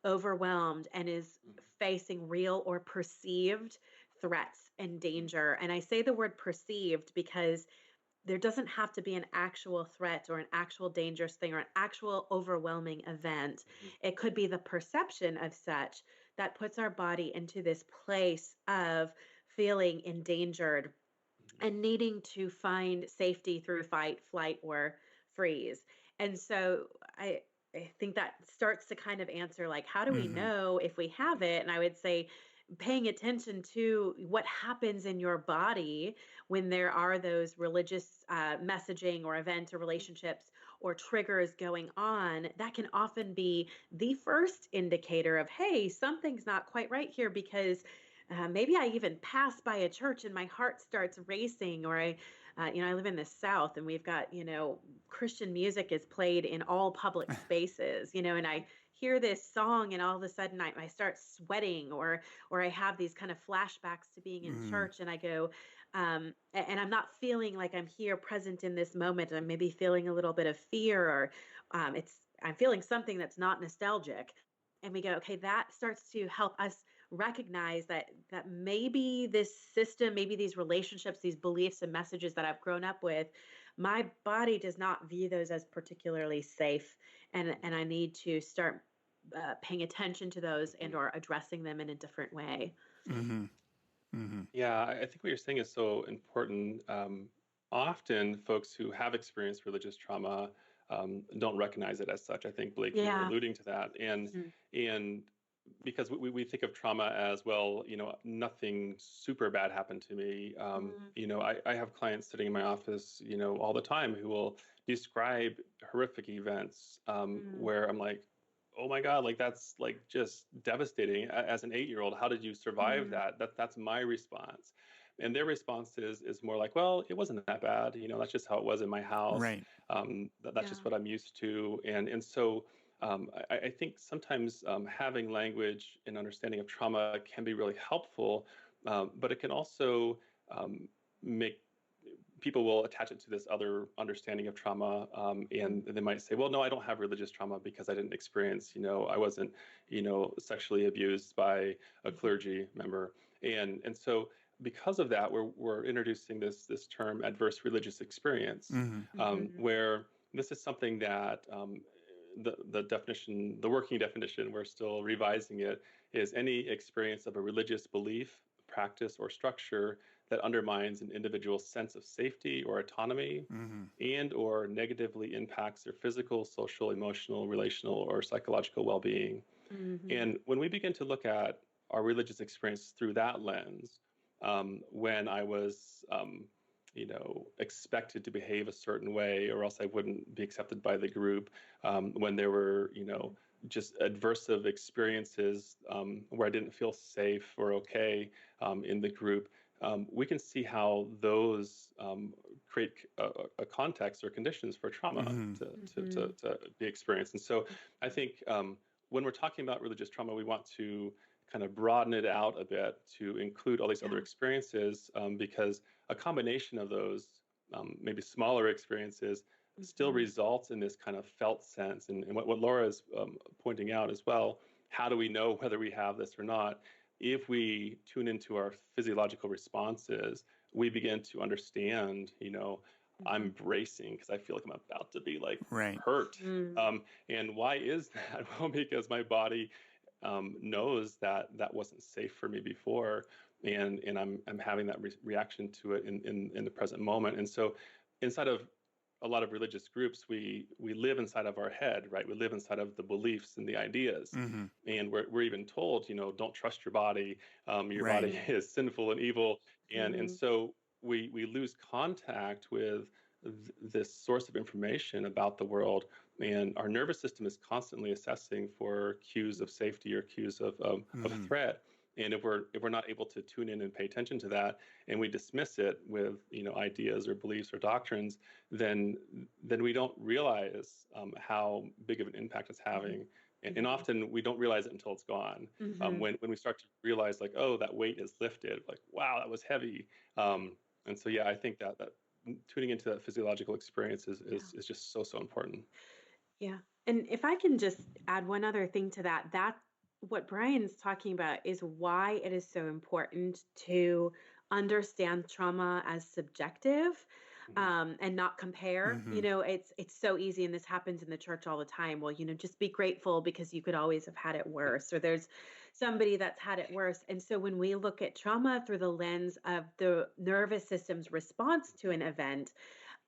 overwhelmed and is facing real or perceived threats and danger. And I say the word perceived because there doesn't have to be an actual threat or an actual dangerous thing or an actual overwhelming event. Mhm. It could be the perception of such that puts our body into this place of feeling endangered and needing to find safety through fight, flight, or freeze. And so I think that starts to kind of answer like, how do we Mm-hmm. know if we have it? And I would say, paying attention to what happens in your body when there are those religious messaging or events or relationships or triggers going on, that can often be the first indicator of, hey, something's not quite right here, because maybe I even pass by a church and my heart starts racing, or I live in the South and we've got, Christian music is played in all public spaces, and I hear this song and all of a sudden I start sweating, or I have these kind of flashbacks to being in Mm-hmm. church, and I go, and I'm not feeling like I'm here present in this moment. I'm maybe feeling a little bit of fear, or I'm feeling something that's not nostalgic. And we go, okay, that starts to help us recognize that maybe this system, maybe these relationships, these beliefs and messages that I've grown up with, my body does not view those as particularly safe, and I need to start paying attention to those and Mhm. or addressing them in a different way. Mm-hmm. Mm-hmm. Yeah, I think what you're saying is so important. Often, folks who have experienced religious trauma don't recognize it as such. I think Blake, you were Yeah. alluding to that, Mhm. and because we think of trauma as, well, nothing super bad happened to me. Mhm. I have clients sitting in my office, all the time, who will describe horrific events Mhm. where I'm like, oh my God, like that's like just devastating. As an 8-year-old, how did you survive Mhm. that? That's my response. And their response is more like, well, it wasn't that bad. That's just how it was in my house. Right. That's Yeah. just what I'm used to. And so I think sometimes having language and understanding of trauma can be really helpful, but it can also um, make people will attach it to this other understanding of trauma, Mhm. and they might say, well, no, I don't have religious trauma because I didn't experience, I wasn't, sexually abused by a Mhm. clergy member. And so because of that, we're introducing this term adverse religious experience, Mm-hmm. Mhm. where this is something that the definition, the working definition, we're still revising it, is any experience of a religious belief, practice, or structure that undermines an individual's sense of safety or autonomy, Mm-hmm. and or negatively impacts their physical, social, emotional, relational, or psychological well-being. Mhm. And when we begin to look at our religious experience through that lens, when I was, expected to behave a certain way, or else I wouldn't be accepted by the group, when there were, just adversive experiences where I didn't feel safe or okay in the group, we can see how those create a context or conditions for trauma Mm-hmm. Mhm. to be experienced. And so I think when we're talking about religious trauma, we want to kind of broaden it out a bit to include all these other Yeah. experiences, because a combination of those, maybe smaller experiences, still Mhm. results in this kind of felt sense. And what Laura is pointing out as well, how do we know whether we have this or not? If we tune into our physiological responses, we begin to understand, I'm bracing because I feel like I'm about to be like Right. hurt. Mm. And why is that? Well, because my body knows that that wasn't safe for me before, and I'm having that reaction to it in the present moment. And so, inside of a lot of religious groups, we live inside of our head, right? We live inside of the beliefs and the ideas, Mm-hmm. and we're even told, don't trust your body. Your Right. body is sinful and evil, and Mm. so we lose contact with this source of information about the world, and our nervous system is constantly assessing for cues of safety or cues of Mm-hmm. threat. And if we're not able to tune in and pay attention to that, and we dismiss it with ideas or beliefs or doctrines, then we don't realize how big of an impact it's having. And often we don't realize it until it's gone. Mm-hmm. When we start to realize, like, oh, that weight is lifted, like, wow, that was heavy. And so, yeah, I think that tuning into that physiological experience is just so important. Yeah. And if I can just add one other thing to that, that what Brian's talking about is why it is so important to understand trauma as subjective, and not compare. Mm-hmm. It's so easy, and this happens in the church all the time. Well, just be grateful because you could always have had it worse, or there's somebody that's had it worse. And so when we look at trauma through the lens of the nervous system's response to an event,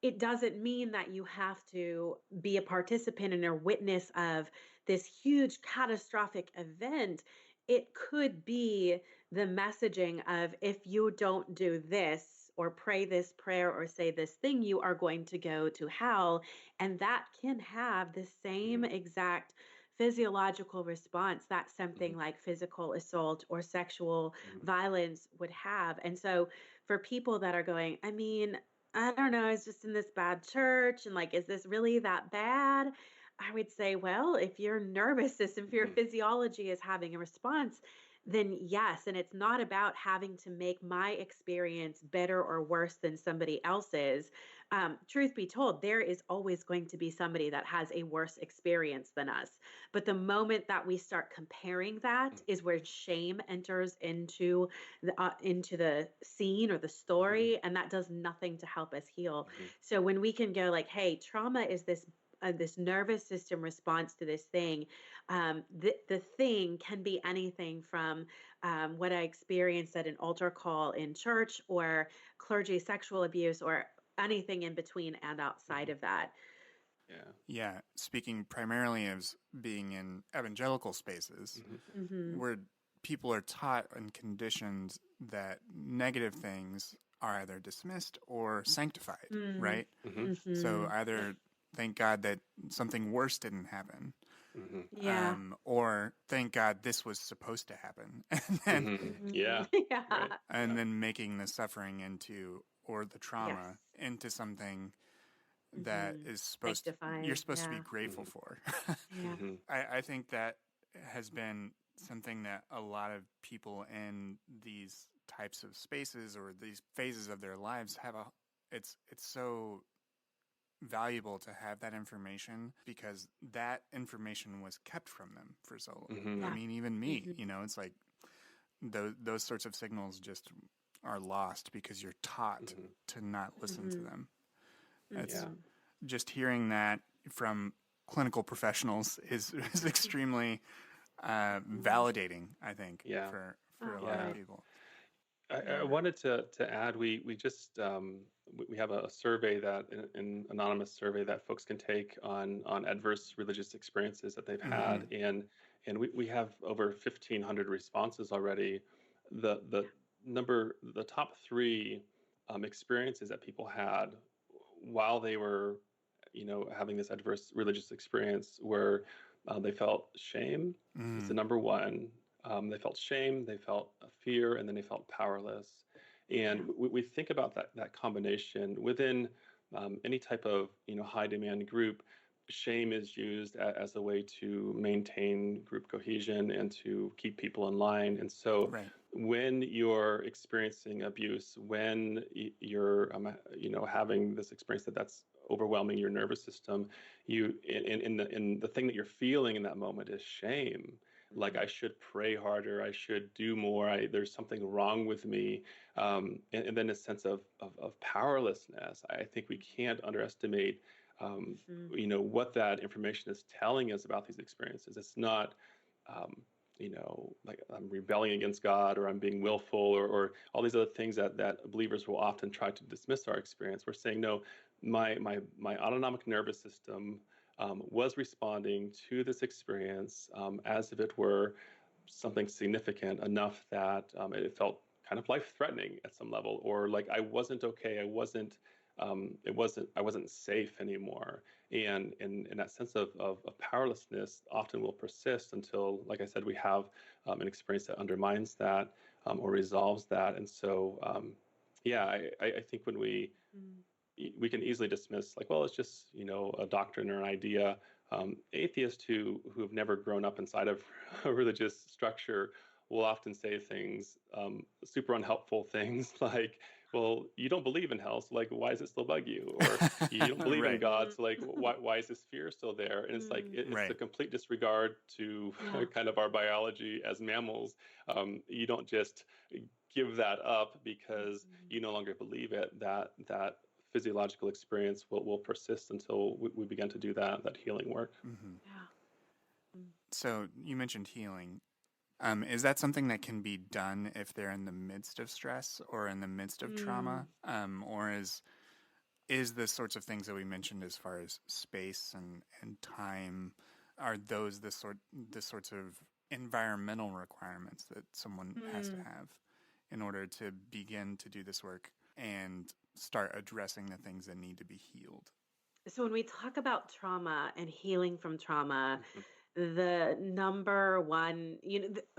it doesn't mean that you have to be a participant and a witness of this huge catastrophic event. It could be the messaging of, if you don't do this or pray this prayer or say this thing, you are going to go to hell. And that can have the same exact physiological response that something like physical assault or sexual violence would have. And so for people that are going, I mean, I don't know, it's just in this bad church. And like, is this really that bad? I would say, well, if your nervous system, if your physiology is having a response, then yes. And it's not about having to make my experience better or worse than somebody else's. Truth be told, there is always going to be somebody that has a worse experience than us. But the moment that we start comparing, that is where shame enters into the scene or the story, and that does nothing to help us heal. So when we can go like, hey, trauma is this nervous system response to this thing. The thing can be anything from what I experienced at an altar call in church, or clergy sexual abuse, or anything in between and outside of that. Yeah. Speaking primarily of being in evangelical spaces, where people are taught and conditioned that negative things are either dismissed or sanctified, right? So either thank God that something worse didn't happen, or thank God this was supposed to happen, and then making the suffering or the trauma into something that is you're supposed to be grateful for. I think that has been something that a lot of people in these types of spaces or these phases of their lives it's so valuable to have that information, because that information was kept from them for so long. I mean, even me, it's like those sorts of signals just are lost because you're taught to not listen to them. It's just hearing that from clinical professionals is extremely validating, I think, for a lot of people. I wanted to add, we just we have a survey, that an anonymous survey that folks can take on adverse religious experiences that they've had, and we have over 1,500 responses already. The top three experiences that people had while they were having this adverse religious experience were they felt shame. It's the number one. They felt shame, they felt fear, and then they felt powerless. And we think about that combination within any type of high demand group. Shame is used as a way to maintain group cohesion and to keep people in line. And so, when you're experiencing abuse, when you're having this experience that's overwhelming your nervous system, in the thing that you're feeling in that moment is shame. like I should pray harder, I should do more, there's something wrong with me, and then a sense of powerlessness. I think we can't underestimate, what that information is telling us about these experiences. It's not, like I'm rebelling against God, or I'm being willful, or all these other things that believers will often try to dismiss our experience. We're saying, no, my autonomic nervous system was responding to this experience as if it were something significant enough that it felt kind of life-threatening at some level, or like I wasn't okay, I wasn't safe anymore. And that sense of powerlessness often will persist until, like I said, we have an experience that undermines that or resolves that. And so, I think when we can easily dismiss, like, well, it's just, a doctrine or an idea. Atheists who have never grown up inside of a religious structure will often say things, super unhelpful things like, well, you don't believe in hell, so like, why does it still bug you? Or you don't believe in God, so like, why is this fear still there? And it's like, it's a complete disregard to kind of our biology as mammals. You don't just give that up because you no longer believe it. That physiological experience will persist until we begin to do that healing work. So you mentioned healing. Is that something that can be done if they're in the midst of stress or in the midst of trauma? Or is the sorts of things that we mentioned as far as space and time, are those the sorts of environmental requirements that someone has to have in order to begin to do this work and start addressing the things that need to be healed? So when we talk about trauma and healing from trauma, the number one,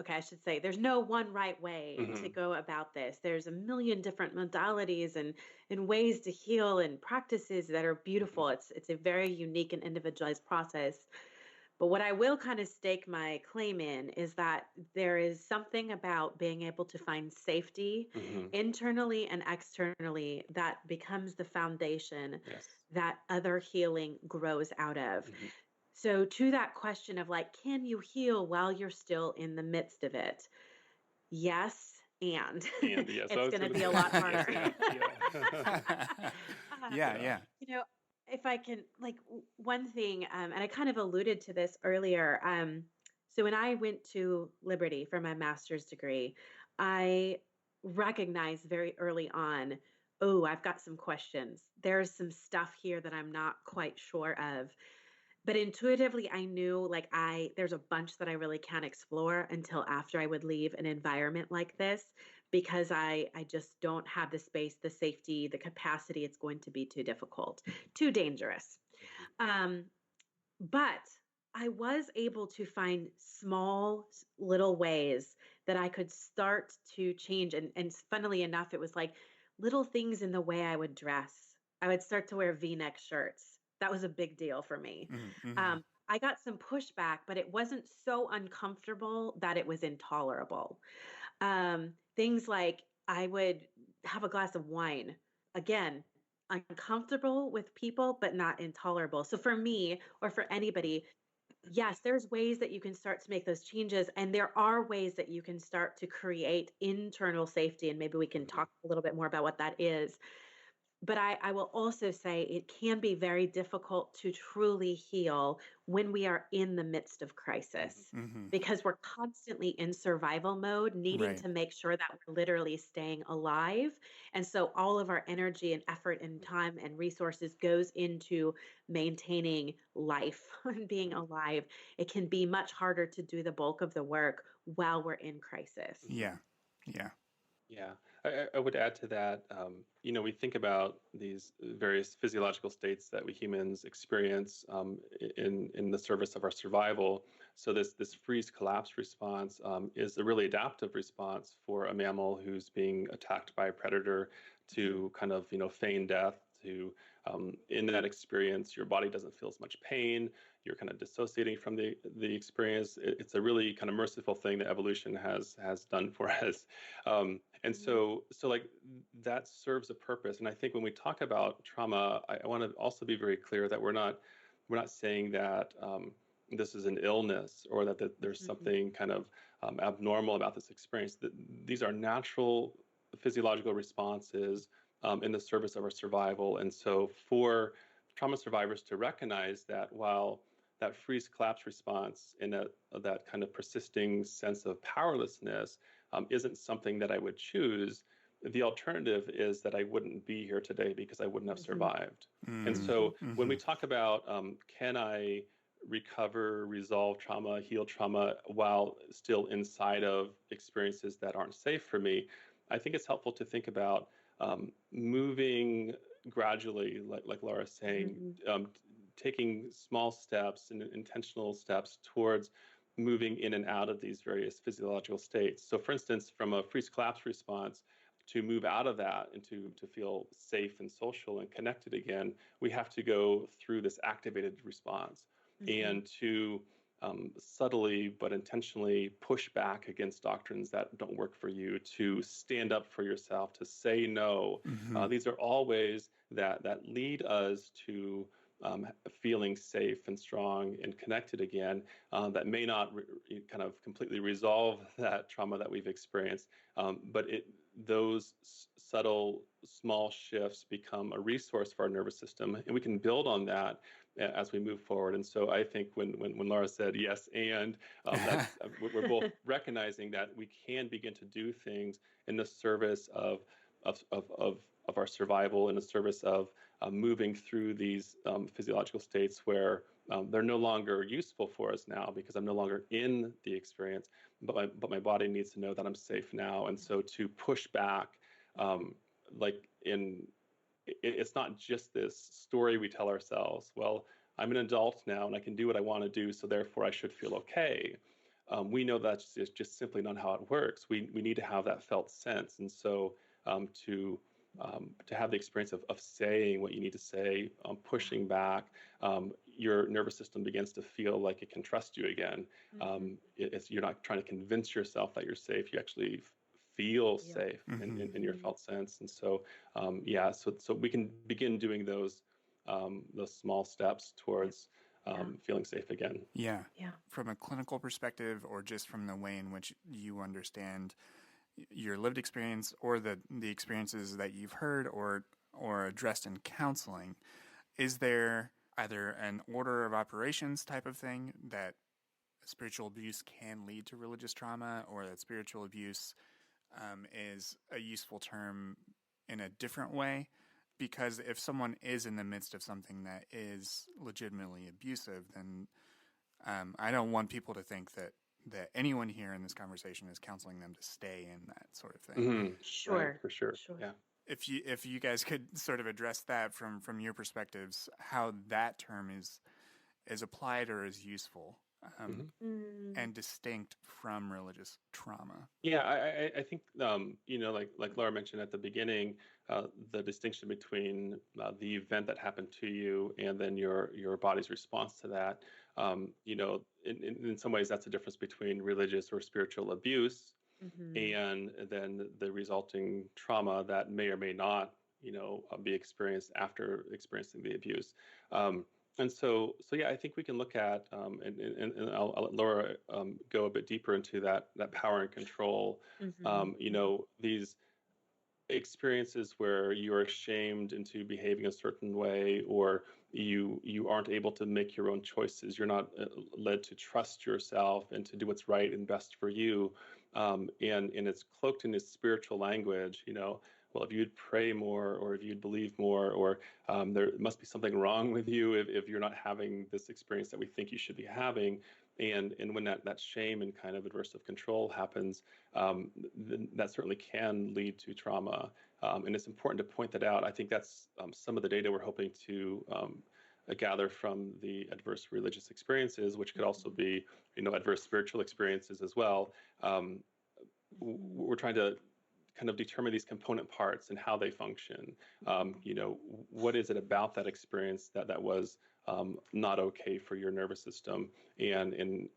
I should say there's no one right way to go about this. There's a million different modalities and ways to heal and practices that are beautiful. It's a very unique and individualized process. But what I will kind of stake my claim in is that there is something about being able to find safety internally and externally that becomes the foundation that other healing grows out of. So to that question of like, can you heal while you're still in the midst of it? Yes. And yes, it's going to be a lot harder. Yeah. If I can, like, one thing, and I kind of alluded to this earlier. So when I went to Liberty for my master's degree, I recognized very early on, oh, I've got some questions. There's some stuff here that I'm not quite sure of. But intuitively, I knew like there's a bunch that I really can't explore until after I would leave an environment like this, because I just don't have the space, the safety, the capacity. It's going to be too difficult, too dangerous. But I was able to find small little ways that I could start to change. And funnily enough, it was like little things in the way I would dress. I would start to wear V-neck shirts. That was a big deal for me. I got some pushback, but it wasn't so uncomfortable that it was intolerable. Things like I would have a glass of wine. Again, uncomfortable with people, but not intolerable. So for me, or for anybody, yes, there's ways that you can start to make those changes. And there are ways that you can start to create internal safety. And maybe we can talk a little bit more about what that is. But I will also say it can be very difficult to truly heal when we are in the midst of crisis, because we're constantly in survival mode, needing to make sure that we're literally staying alive. And so all of our energy and effort and time and resources goes into maintaining life and being alive. It can be much harder to do the bulk of the work while we're in crisis. Yeah. I would add to that, we think about these various physiological states that we humans experience in the service of our survival. So this freeze collapse response is a really adaptive response for a mammal who's being attacked by a predator to kind of, feign death. To in that experience, your body doesn't feel as much pain. You're kind of dissociating from the experience. It's a really kind of merciful thing that evolution has done for us. And so like that serves a purpose. And I think when we talk about trauma, I want to also be very clear that we're not saying that this is an illness, or that there's something kind of abnormal about this experience. These are natural physiological responses in the service of our survival. And so for trauma survivors to recognize that while that freeze collapse response and that kind of persisting sense of powerlessness isn't something that I would choose, the alternative is that I wouldn't be here today because I wouldn't have survived. And so when we talk about can I recover, resolve trauma, heal trauma while still inside of experiences that aren't safe for me, I think it's helpful to think about moving gradually, like Laura's saying, taking small steps and intentional steps towards moving in and out of these various physiological states. So for instance, from a freeze collapse response, to move out of that and to feel safe and social and connected again, we have to go through this activated response and to subtly but intentionally push back against doctrines that don't work for you, to stand up for yourself, to say no. These are all ways that lead us to feeling safe and strong and connected again, that may not kind of completely resolve that trauma that we've experienced, but those subtle small shifts become a resource for our nervous system, and we can build on that as we move forward. And so I think when Laura said yes, and that's, we're both recognizing that we can begin to do things in the service of our survival, in the service of moving through these physiological states where they're no longer useful for us now because I'm no longer in the experience, but my body needs to know that I'm safe now. And so to push back, it's not just this story we tell ourselves, well, I'm an adult now and I can do what I want to do, so therefore I should feel okay. We know that's just simply not how it works. We need to have that felt sense. And so to have the experience of saying what you need to say, pushing back, your nervous system begins to feel like it can trust you again. You're not trying to convince yourself that you're safe. You actually feel safe in your felt sense. And so, so we can begin doing those small steps towards feeling safe again. Yeah. From a clinical perspective, or just from the way in which you understand your lived experience or the experiences that you've heard or addressed in counseling, is there either an order of operations type of thing that spiritual abuse can lead to religious trauma, or that spiritual abuse is a useful term in a different way? Because if someone is in the midst of something that is legitimately abusive, then I don't want people to think that anyone here in this conversation is counseling them to stay in that sort of thing. Sure. Right, for sure. Yeah. If you guys could sort of address that from your perspectives, how that term is applied or is useful and distinct from religious trauma. Yeah, I think like Laura mentioned at the beginning, the distinction between the event that happened to you and then your body's response to that. In some ways, that's a difference between religious or spiritual abuse and then the resulting trauma that may or may not, be experienced after experiencing the abuse. And so yeah, I think we can look at, and I'll let Laura go a bit deeper into that power and control. These experiences where you're ashamed into behaving a certain way, or you aren't able to make your own choices. You're not led to trust yourself and to do what's right and best for you. And it's cloaked in this spiritual language, well, if you'd pray more, or if you'd believe more, or there must be something wrong with you if you're not having this experience that we think you should be having. And when that shame and kind of aversive control happens, that certainly can lead to trauma. And it's important to point that out. I think that's some of the data we're hoping to gather from the adverse religious experiences, which could also be, adverse spiritual experiences as well. We're trying to kind of determine these component parts and how they function. What is it about that experience that was not okay for your nervous system? And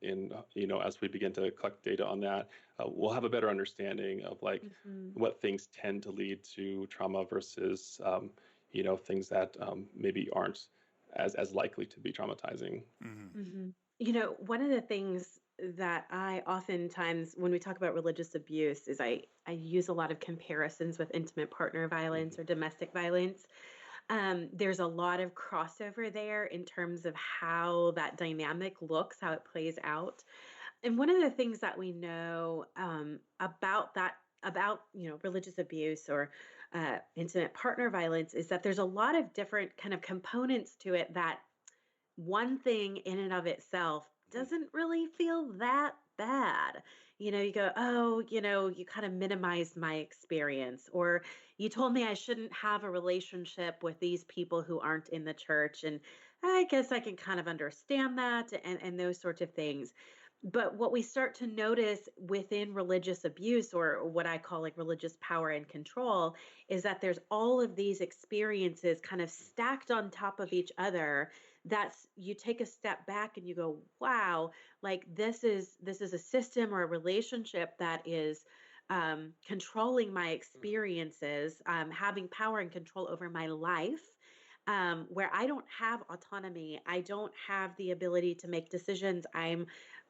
as we begin to collect data on that, we'll have a better understanding of what things tend to lead to trauma versus things that maybe aren't as likely to be traumatizing. One of the things that I oftentimes, when we talk about religious abuse, is I use a lot of comparisons with intimate partner violence Hmm. or domestic violence. There's a lot of crossover there in terms of how that dynamic looks, how it plays out. And one of the things that we know about that, about religious abuse or intimate partner violence, is that there's a lot of different kind of components to it that one thing in and of itself doesn't really feel that bad. You go, oh, you kind of minimized my experience, or you told me I shouldn't have a relationship with these people who aren't in the church. And I guess I can kind of understand that and those sorts of things. But what we start to notice within religious abuse, or what I call like religious power and control, is that there's all of these experiences kind of stacked on top of each other. That's, you take a step back and you go, wow, like this is a system or a relationship that is controlling my experiences, having power and control over my life, where I don't have autonomy. I don't have the ability to make decisions.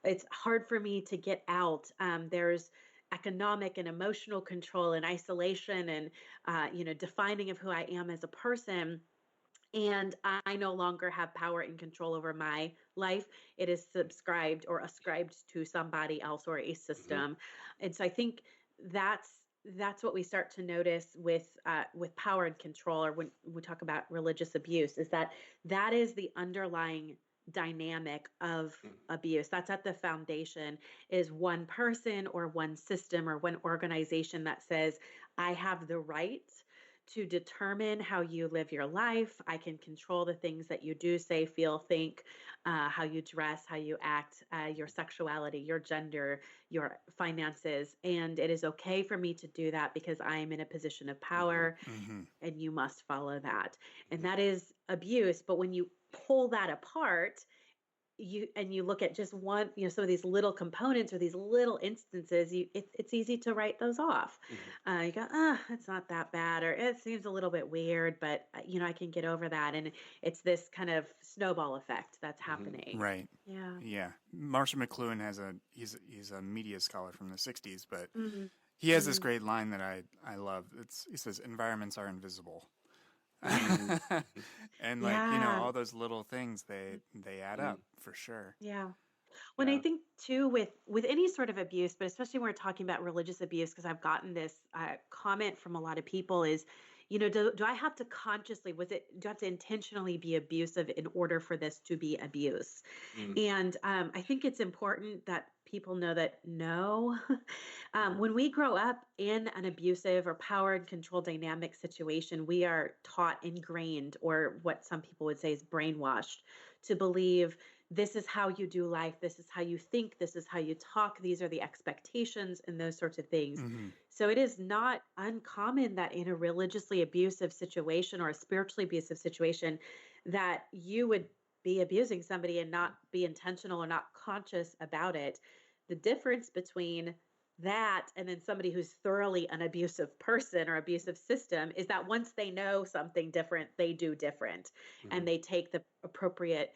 It's hard for me to get out. There's economic and emotional control and isolation and, defining of who I am as a person. And I no longer have power and control over my life. It is subscribed or ascribed to somebody else or a Hmm. system. And so I think that's that's what we start to notice with power and control, or when we talk about religious abuse, is that that is the underlying dynamic of abuse. That's at the foundation, is one person or one system or one organization that says, I have the right to determine how you live your life. I can control the things that you do, say, feel, think, how you dress, how you act, your sexuality, your gender, your finances. And it is okay for me to do that because I am in a position of Hmm. power, Mm-hmm. and you must follow that. And that is abuse. But when you pull that apart, you look at just one, some of these little components or these little instances, it's easy to write those off. Hmm. You go, it's not that bad, or it seems a little bit weird, but I can get over that. And it's this kind of snowball effect that's Hmm. happening. Right. Yeah. Yeah. Marshall McLuhan has he's a media scholar from the 60s, but Mm-hmm. he has this Mm-hmm. great line that I love. He says environments are invisible. Hmm. And like, Yeah. all those little things, they add Hmm. up for sure. Yeah. When I Yeah. think too, with any sort of abuse, but especially when we're talking about religious abuse, because I've gotten this comment from a lot of people, is, do I have to consciously, do I have to intentionally be abusive in order for this to be abuse? Mm. And I think it's important that people know that no. Hmm. When we grow up in an abusive or power and control dynamic situation, we are taught, ingrained, or what some people would say is brainwashed, to believe this is how you do life, this is how you think, this is how you talk, these are the expectations, and those sorts of things. Mm-hmm. So it is not uncommon that in a religiously abusive situation or a spiritually abusive situation, that you would be abusing somebody and not be intentional or not conscious about it. The difference between that and then somebody who's thoroughly an abusive person or abusive system is that once they know something different, they do different, Hmm. and they take the appropriate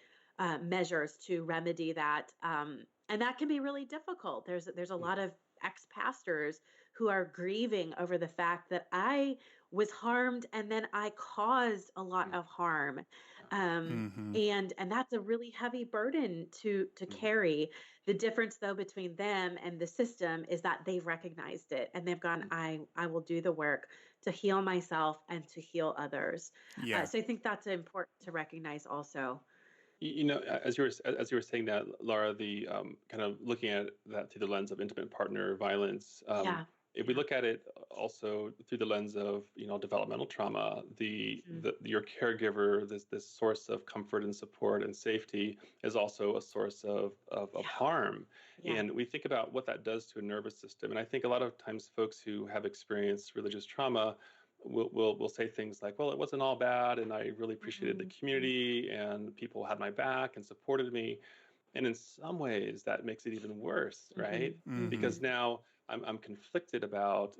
measures to remedy that. And that can be really difficult. There's a lot of ex-pastors who are grieving over the fact that I was harmed and then I caused a lot Hmm. of harm. Mm-hmm. And that's a really heavy burden to Hmm. carry. The difference though between them and the system is that they've recognized it and they've gone, I will do the work to heal myself and to heal others. Yeah. So I think that's important to recognize also. As you were saying that, Laura, the kind of looking at that through the lens of intimate partner violence. Yeah. If we Yeah. look at it also through the lens of developmental trauma, Mhm. your caregiver, this source of comfort and support and safety, is also a source of Yeah. harm. Yeah. And we think about what that does to a nervous system. And I think a lot of times folks who have experienced religious trauma will say things like, well, it wasn't all bad, and I really appreciated the Mhm. community, and people had my back and supported me. And in some ways, that makes it even worse, right? Mhm. Mm-hmm. Because Mhm. now I'm conflicted about,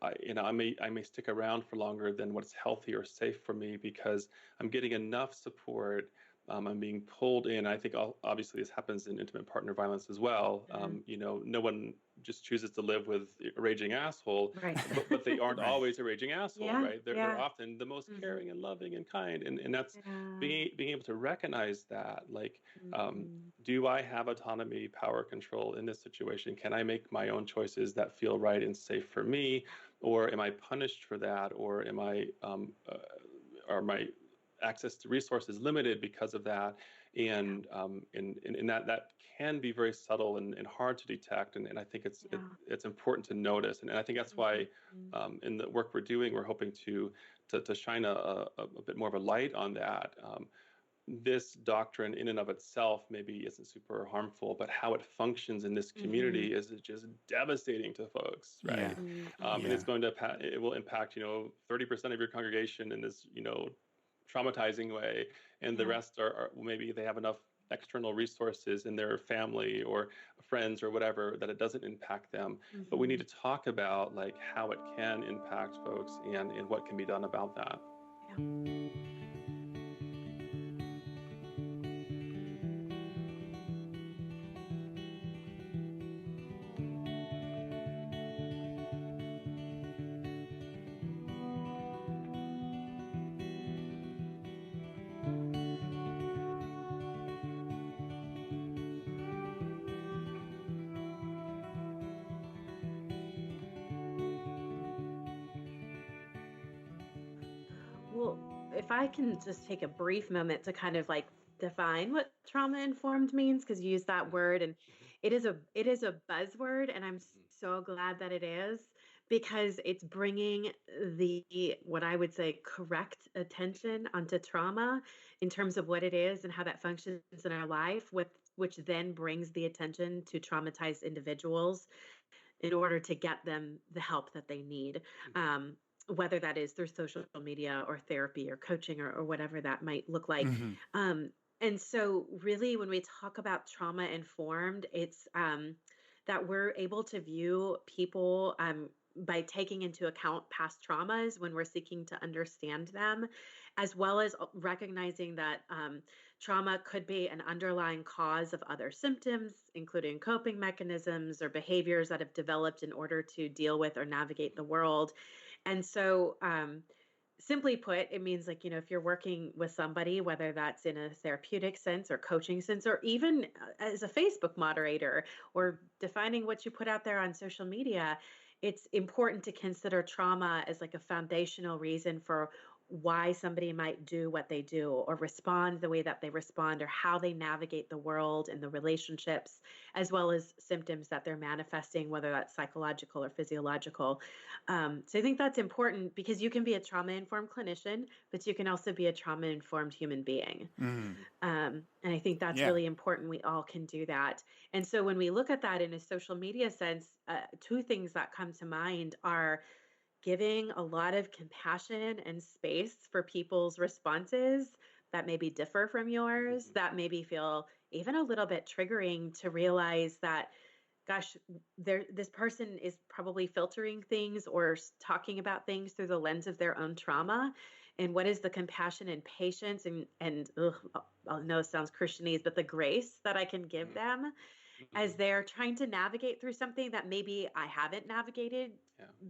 I may stick around for longer than what's healthy or safe for me because I'm getting enough support, I'm being pulled in. I think obviously this happens in intimate partner violence as well. No one just chooses to live with a raging asshole, Right. but they aren't Right. always a raging asshole, Yeah, right? They're often the most caring and loving and kind, and that's being able to recognize that, like, do I have autonomy, power, control in this situation? Can I make my own choices that feel right and safe for me, or am I punished for that, or are my access to resources limited because of that? And that can be very subtle and hard to detect. And I think it's important to notice. And I think that's why in the work we're doing, we're hoping to shine a bit more of a light on that. This doctrine in and of itself maybe isn't super harmful, but how it functions in this community is just devastating to folks, right? And it's going to it will impact 30% of your congregation in this traumatizing way, and the rest are maybe they have enough external resources in their family or friends or whatever that it doesn't impact them. But we need to talk about like how it can impact folks and what can be done about that. Well, if I can just take a brief moment to kind of like define what trauma informed means, because you use that word, and it is a buzzword, and I'm so glad that it is, because it's bringing the what I would say correct attention onto trauma in terms of what it is and how that functions in our life, with which then brings the attention to traumatized individuals in order to get them the help that they need. Whether that is through social media or therapy or coaching or whatever that might look like. And so really when we talk about trauma informed, it's that we're able to view people by taking into account past traumas when we're seeking to understand them, as well as recognizing that trauma could be an underlying cause of other symptoms, including coping mechanisms or behaviors that have developed in order to deal with or navigate the world. And so, simply put, it means like, if you're working with somebody, whether that's in a therapeutic sense or coaching sense, or even as a Facebook moderator or defining what you put out there on social media, it's important to consider trauma as like a foundational reason for why somebody might do what they do or respond the way that they respond, or how they navigate the world and the relationships, as well as symptoms that they're manifesting, whether that's psychological or physiological. So I think that's important, because you can be a trauma-informed clinician, but you can also be a trauma-informed human being. And I think that's really important. We all can do that. And so when we look at that in a social media sense, two things that come to mind are giving a lot of compassion and space for people's responses that maybe differ from yours, that maybe feel even a little bit triggering, to realize that, gosh, this person is probably filtering things or talking about things through the lens of their own trauma. And what is the compassion and patience and I know it sounds Christianese, but the grace that I can give them as they're trying to navigate through something that maybe I haven't navigated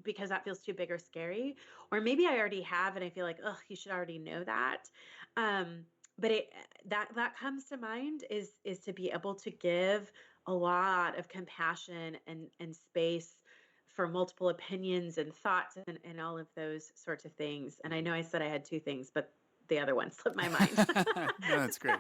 because that feels too big or scary, or maybe I already have and I feel like, you should already know that. But that comes to mind is to be able to give a lot of compassion and space for multiple opinions and thoughts and all of those sorts of things. And I know I said I had two things, but the other one slipped my mind. No, that's great.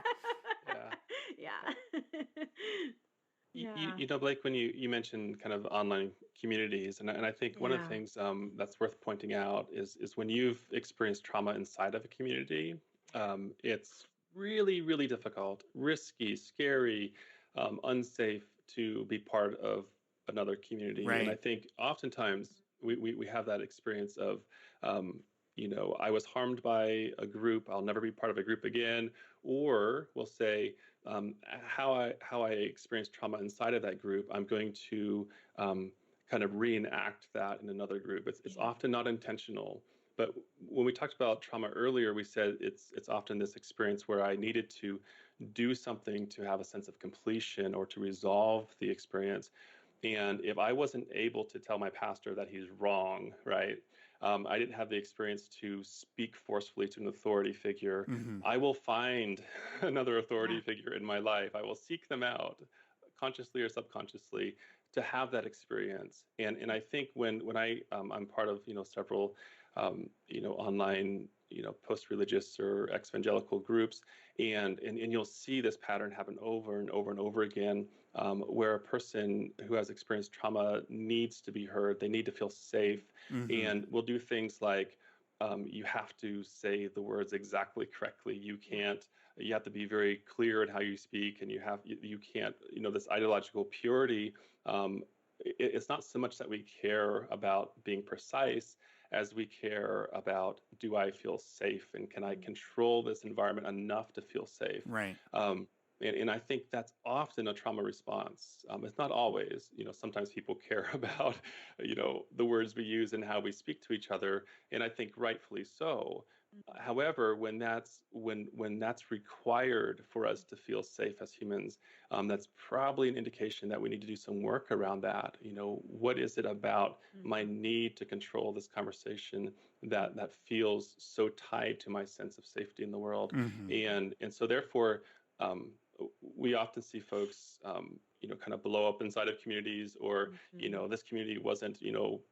Yeah. Blake, when you mentioned kind of online communities, and I think one of the things that's worth pointing out is when you've experienced trauma inside of a community, it's really, really difficult, risky, scary, unsafe to be part of another community. Right. And I think oftentimes we have that experience of, I was harmed by a group, I'll never be part of a group again, or we'll say, how I experienced trauma inside of that group, I'm going to kind of reenact that in another group. It's often not intentional, But when we talked about trauma earlier, we said it's often this experience where I needed to do something to have a sense of completion or to resolve the experience. And if I wasn't able to tell my pastor that he's wrong, right? I didn't have the experience to speak forcefully to an authority figure. Mm-hmm. I will find another authority Yeah. figure in my life. I will seek them out, consciously or subconsciously, to have that experience. And I think when I'm part of several online post-religious or evangelical groups, and you'll see this pattern happen over and over and over again, where a person who has experienced trauma needs to be heard. They need to feel safe, Mm-hmm. and we'll do things like you have to say the words exactly correctly. You have to be very clear in how you speak, and you can't, this ideological purity. It's not so much that we care about being precise as we care about, do I feel safe, and can I control this environment enough to feel safe? Right. And I think that's often a trauma response. It's not always. Sometimes people care about, the words we use and how we speak to each other, and I think rightfully so. However, when that's required for us to feel safe as humans, that's probably an indication that we need to do some work around that. What is it about my need to control this conversation that feels so tied to my sense of safety in the world? Mm-hmm. And so therefore, we often see folks, kind of blow up inside of communities, or, this community wasn't,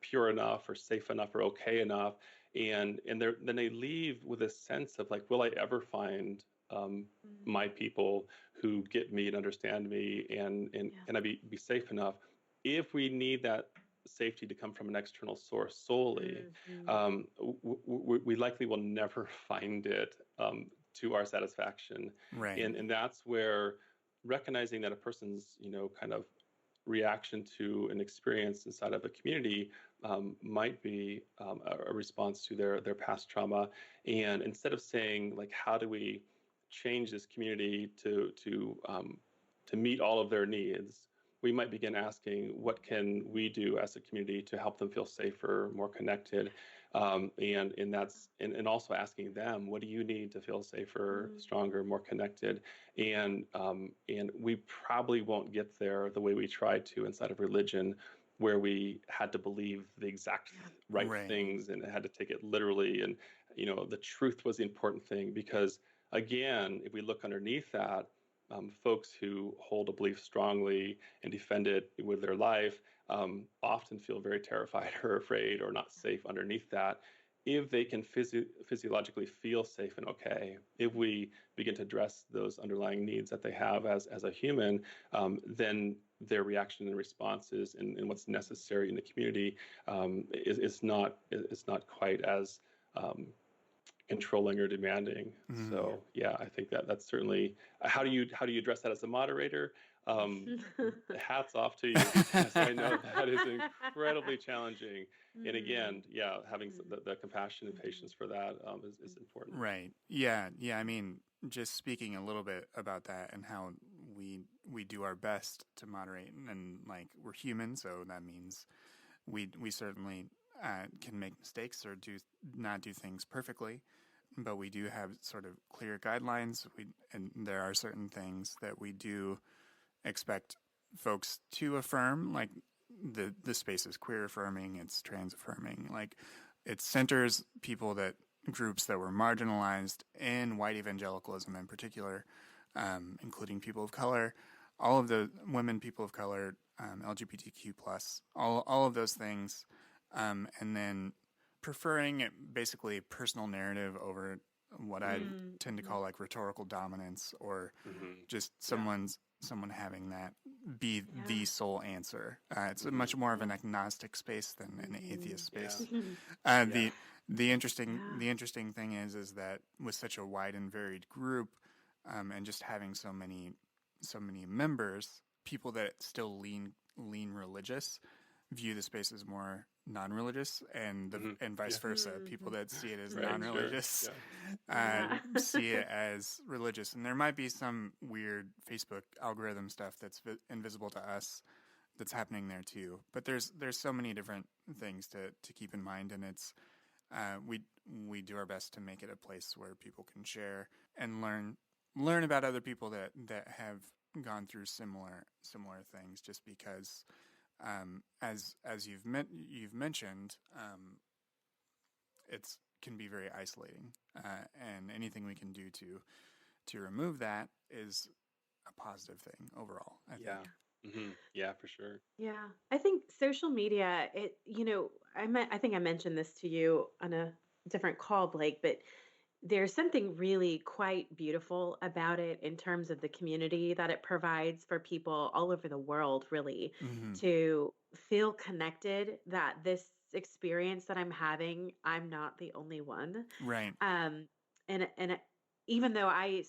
pure enough or safe enough or okay enough. And then they leave with a sense of like, will I ever find my people who get me and understand me, and can I be safe enough? If we need that safety to come from an external source solely, we likely will never find it to our satisfaction. Right. And that's where recognizing that a person's, kind of reaction to an experience inside of a community might be a response to their past trauma. And instead of saying, like, how do we change this community to meet all of their needs, we might begin asking, what can we do as a community to help them feel safer, more connected? And also asking them, what do you need to feel safer, stronger, more connected? And we probably won't get there the way we tried to inside of religion, where we had to believe the exact right things and had to take it literally. And the truth was the important thing, because again, if we look underneath that, folks who hold a belief strongly and defend it with their life often feel very terrified or afraid or not safe underneath that. If they can physiologically feel safe and okay, if we begin to address those underlying needs that they have as a human, then their reaction and responses and what's necessary in the community is not quite as controlling or demanding. So yeah, I think that's certainly how do you address that as a moderator? Hats off to you, because I know that is incredibly challenging. And again, yeah, having the compassion and patience for that is important. Right. Yeah. I mean, just speaking a little bit about that and how we do our best to moderate, and like, we're human, so that means we certainly can make mistakes or not do things perfectly, but we do have sort of clear guidelines. And there are certain things that we do expect folks to affirm, like the space is queer affirming, it's trans affirming, like it centers groups that were marginalized in white evangelicalism in particular, including people of color, all of the women, people of color, LGBTQ plus, all of those things, and then preferring basically personal narrative over what I tend to call like rhetorical dominance, or just someone having that be the sole answer. It's much more of an agnostic space than an atheist space. The interesting thing is that with such a wide and varied group, and just having so many members, people that still lean religious view the space as more non-religious, and vice versa. People that see it as non-religious see it as religious. And there might be some weird Facebook algorithm stuff that's invisible to us that's happening there too. But there's so many different things to keep in mind, and we do our best to make it a place where people can share and learn about other people that have gone through similar things. Just because, as you've mentioned, it's can be very isolating, and anything we can do to remove that is a positive thing overall, I think. Yeah, for sure. Yeah. I think social media, I think I mentioned this to you on a different call, Blake, but there's something really quite beautiful about it in terms of the community that it provides for people all over the world, really, to feel connected that this experience that I'm having, I'm not the only one. Right. And even though I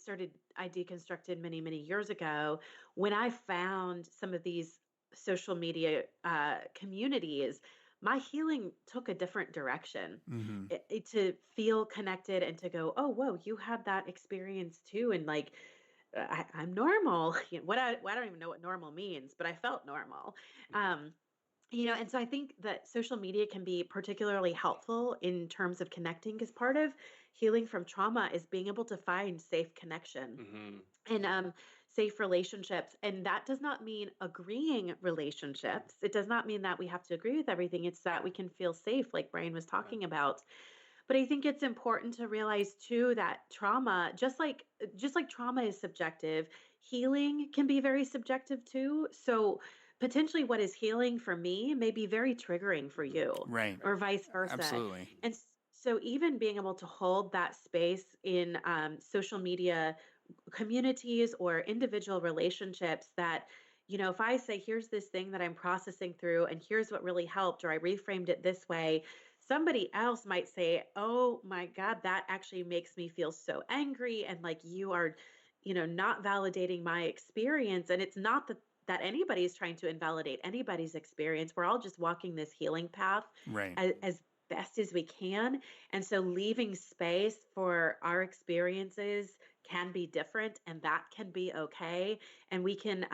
deconstructed many, many years ago, when I found some of these social media communities, my healing took a different direction. To feel connected and to go, oh, whoa, you had that experience too. And like, I'm normal. I don't even know what normal means, but I felt normal. And so I think that social media can be particularly helpful in terms of connecting, because part of healing from trauma is being able to find safe connection and safe relationships. And that does not mean agreeing relationships. It does not mean that we have to agree with everything. It's that we can feel safe, like Brian was talking about. But I think it's important to realize too that trauma, just like trauma is subjective, healing can be very subjective too. So potentially what is healing for me may be very triggering for you, Right. or vice versa. Absolutely. And so even being able to hold that space in social media communities or individual relationships, that if I say, here's this thing that I'm processing through and here's what really helped, or I reframed it this way, somebody else might say, oh my God, that actually makes me feel so angry, and like you are not validating my experience. And it's not that anybody's trying to invalidate anybody's experience. We're all just walking this healing path Right. as best as we can. And so leaving space for our experiences can be different, and that can be okay. And we can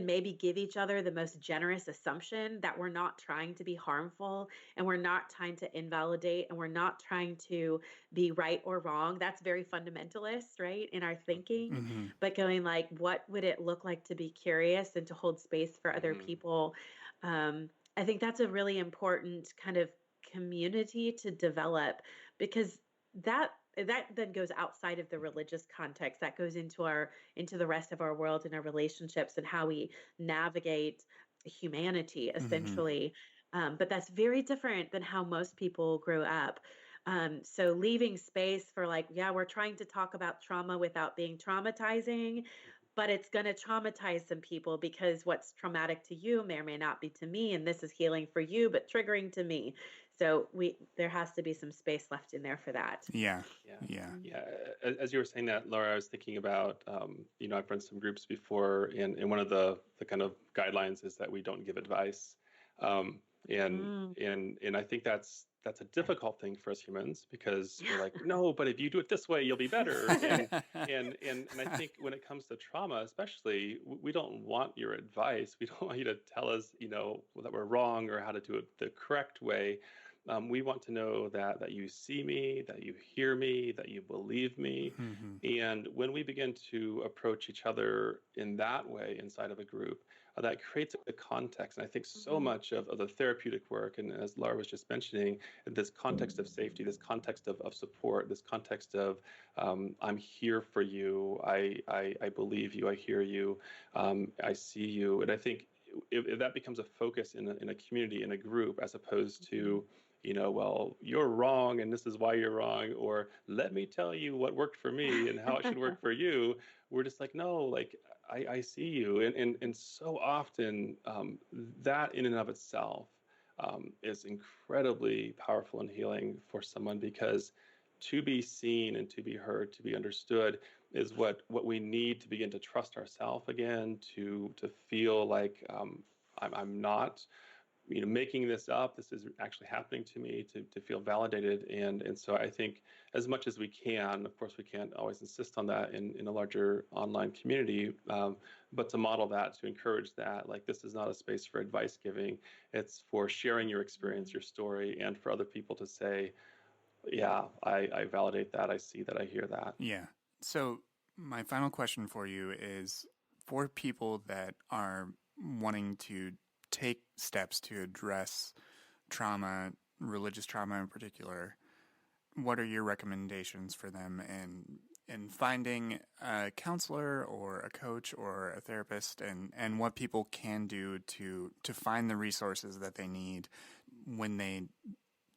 maybe give each other the most generous assumption that we're not trying to be harmful, and we're not trying to invalidate, and we're not trying to be right or wrong. That's very fundamentalist, right, in our thinking. But going like, what would it look like to be curious and to hold space for other people? I think that's a really important kind of community to develop, because that then goes outside of the religious context. That goes into the rest of our world and our relationships and how we navigate humanity, essentially. But that's very different than how most people grow up. So leaving space for like, yeah, we're trying to talk about trauma without being traumatizing, but it's going to traumatize some people, because what's traumatic to you may or may not be to me. And this is healing for you, but triggering to me. So there has to be some space left in there for that. Yeah. As you were saying that, Laura, I was thinking about, I've run some groups before, and one of the kind of guidelines is that we don't give advice. And I think that's a difficult thing for us humans, because we're like, no, but if you do it this way, you'll be better. And I think when it comes to trauma, especially, we don't want your advice. We don't want you to tell us, that we're wrong or how to do it the correct way. We want to know that you see me, that you hear me, that you believe me. And when we begin to approach each other in that way inside of a group, that creates a context. And I think so much of the therapeutic work, and as Laura was just mentioning, this context of safety, this context of support, this context of I'm here for you, I believe you, I hear you, I see you. And I think if that becomes a focus in a community, in a group, as opposed to, well, you're wrong and this is why you're wrong, or let me tell you what worked for me and how it should work for you. We're just like, no, like, I see you. And so often that in and of itself is incredibly powerful and healing for someone, because to be seen and to be heard, to be understood is what we need to begin to trust ourselves again, to feel like I'm not making this up. This is actually happening to me, to feel validated. And so I think as much as we can, of course, we can't always insist on that in a larger online community, but to model that, to encourage that, like, this is not a space for advice giving. It's for sharing your experience, your story, and for other people to say, yeah, I validate that. I see that. I hear that. Yeah. So my final question for you is, for people that are wanting to take steps to address trauma, religious trauma in particular, what are your recommendations for them in finding a counselor or a coach or a therapist, and what people can do to find the resources that they need when they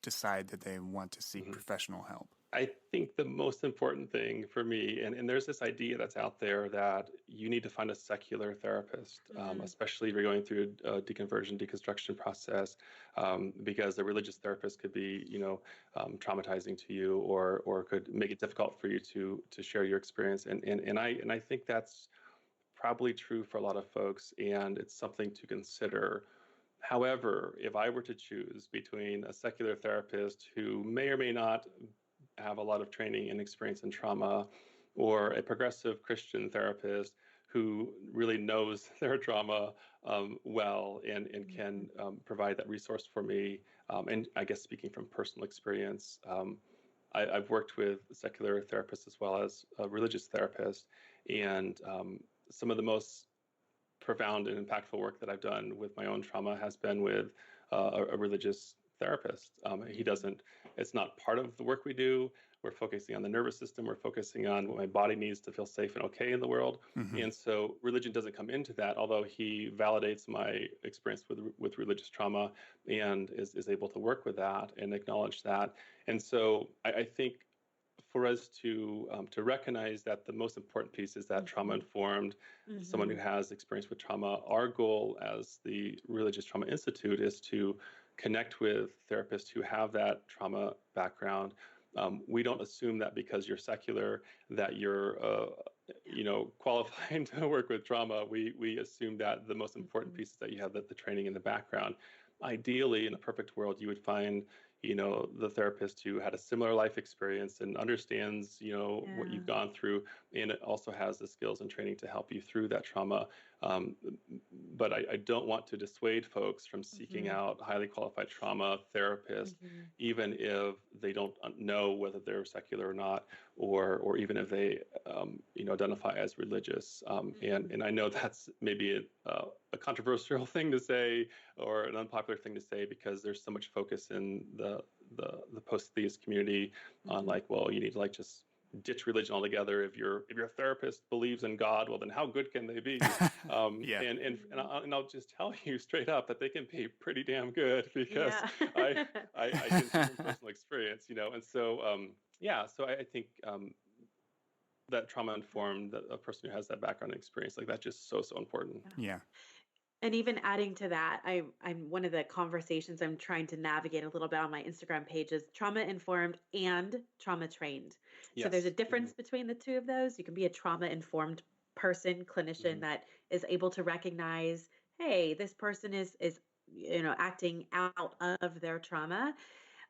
decide that they want to seek professional help? I think the most important thing for me, and there's this idea that's out there that you need to find a secular therapist, especially if you're going through a deconversion, deconstruction process, because a religious therapist could be, traumatizing to you, or could make it difficult for you to share your experience. And I think that's probably true for a lot of folks, and it's something to consider. However, if I were to choose between a secular therapist who may or may not have a lot of training and experience in trauma, or a progressive Christian therapist who really knows their trauma well, and can provide that resource for me. And I guess, speaking from personal experience, I've worked with secular therapists as well as a religious therapist, and some of the most profound and impactful work that I've done with my own trauma has been with a religious therapist. It's not part of the work we do. We're focusing on the nervous system. We're focusing on what my body needs to feel safe and okay in the world. And so religion doesn't come into that, although he validates my experience with religious trauma and is able to work with that and acknowledge that. And so I think for us to recognize that the most important piece is that trauma-informed, someone who has experience with trauma. Our goal as the Religious Trauma Institute is to connect with therapists who have that trauma background. We don't assume that because you're secular that you're qualified to work with trauma. We assume that the most important piece is that you have the training in the background. Ideally, in a perfect world, you would find the therapist who had a similar life experience and understands, what you've gone through, and it also has the skills and training to help you through that trauma. But I don't want to dissuade folks from seeking out highly qualified trauma therapists, even if they don't know whether they're secular or not, or even if they, identify as religious. And I know that's maybe a controversial thing to say, or an unpopular thing to say, because there's so much focus in the post-theist community on, like, well, you need to, like, just ditch religion altogether. If your therapist believes in God, well, then how good can they be? And I'll just tell you straight up that they can be pretty damn good, because I can see from personal experience, and so so I think that trauma informed, that a person who has that background and experience, like, that's just so important. Yeah. And even adding to that, I'm one of the conversations I'm trying to navigate a little bit on my Instagram page is trauma informed and trauma trained. Yes. So there's a difference between the two of those. You can be a trauma informed person, clinician, that is able to recognize, hey, this person is acting out of their trauma.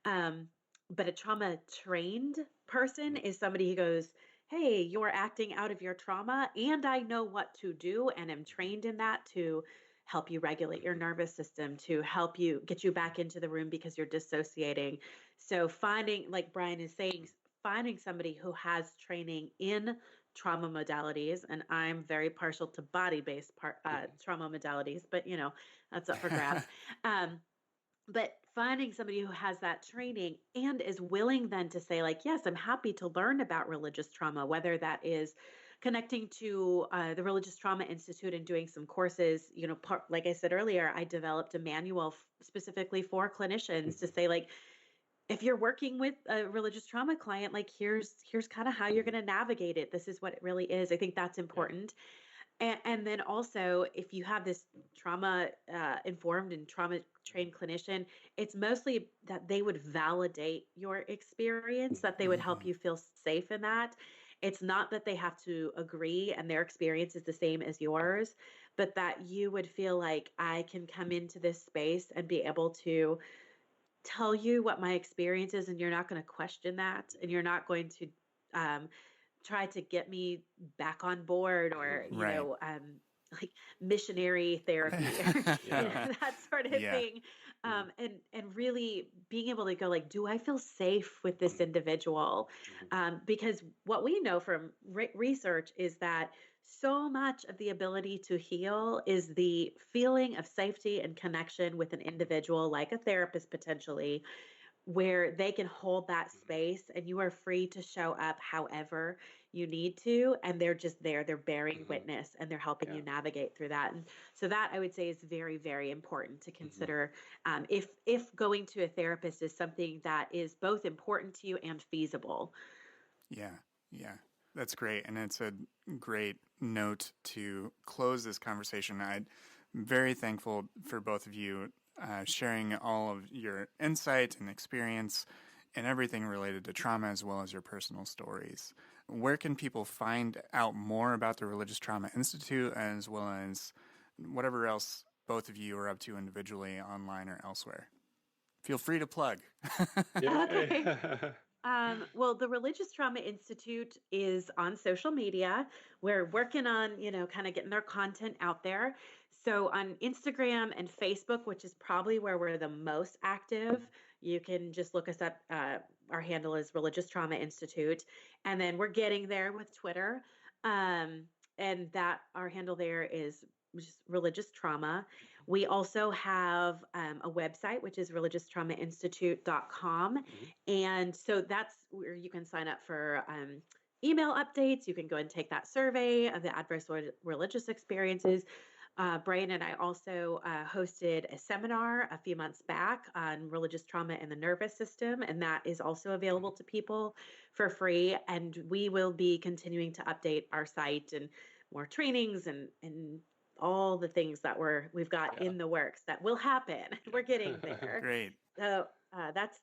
But a trauma trained person is somebody who goes, hey, you're acting out of your trauma, and I know what to do, and am trained in that to help you regulate your nervous system, to help you get you back into the room because you're dissociating. So finding, like Brian is saying, finding somebody who has training in trauma modalities, and I'm very partial to body-based trauma modalities, but that's up for grabs. But finding somebody who has that training and is willing then to say, like, yes, I'm happy to learn about religious trauma, whether that is connecting to the Religious Trauma Institute and doing some courses. Like I said earlier, I developed a manual specifically for clinicians to say, like, if you're working with a religious trauma client, like, here's kind of how you're going to navigate it. This is what it really is. I think that's important. And then also, if you have this trauma informed and trauma trained clinician, it's mostly that they would validate your experience, that they would help you feel safe in that. It's not that they have to agree and their experience is the same as yours, but that you would feel like I can come into this space and be able to tell you what my experience is, and you're not going to question that, and you're not going to try to get me back on board, or Right. like missionary therapy or Yeah. that sort of Yeah. thing. And really being able to go like, do I feel safe with this Mhm. individual? Mhm. Because what we know from research is that so much of the ability to heal is the feeling of safety and connection with an individual, like a therapist potentially, where they can hold that Mhm. space and you are free to show up however you need to, and they're just there, they're bearing Mhm. witness, and they're helping Yeah. you navigate through that. And so that, I would say, is very, very important to Mhm. consider, if going to a therapist is something that is both important to you and feasible. Yeah. Yeah. That's great. And it's a great note to close this conversation. I'm very thankful for both of you sharing all of your insight and experience and everything related to trauma, as well as your personal stories. Where can people find out more about the Religious Trauma Institute, as well as whatever else both of you are up to individually, online or elsewhere? Feel free to plug. Yay. Okay. Well, the Religious Trauma Institute is on social media. We're working on, kind of getting their content out there. So on Instagram and Facebook, which is probably where we're the most active, you can just look us up. Our handle is Religious Trauma Institute. And then we're getting there with Twitter. Um, and that our handle there is just Religious Trauma. We also have a website, which is religionstraumainstitute.com. Mhm. And so that's where you can sign up for email updates. You can go and take that survey of the adverse religious experiences. Brian and I also hosted a seminar a few months back on religious trauma and the nervous system, and that is also available to people for free. And we will be continuing to update our site and more trainings and all the things that we've got Yeah. in the works that will happen. We're getting Yeah. there. Great. So that's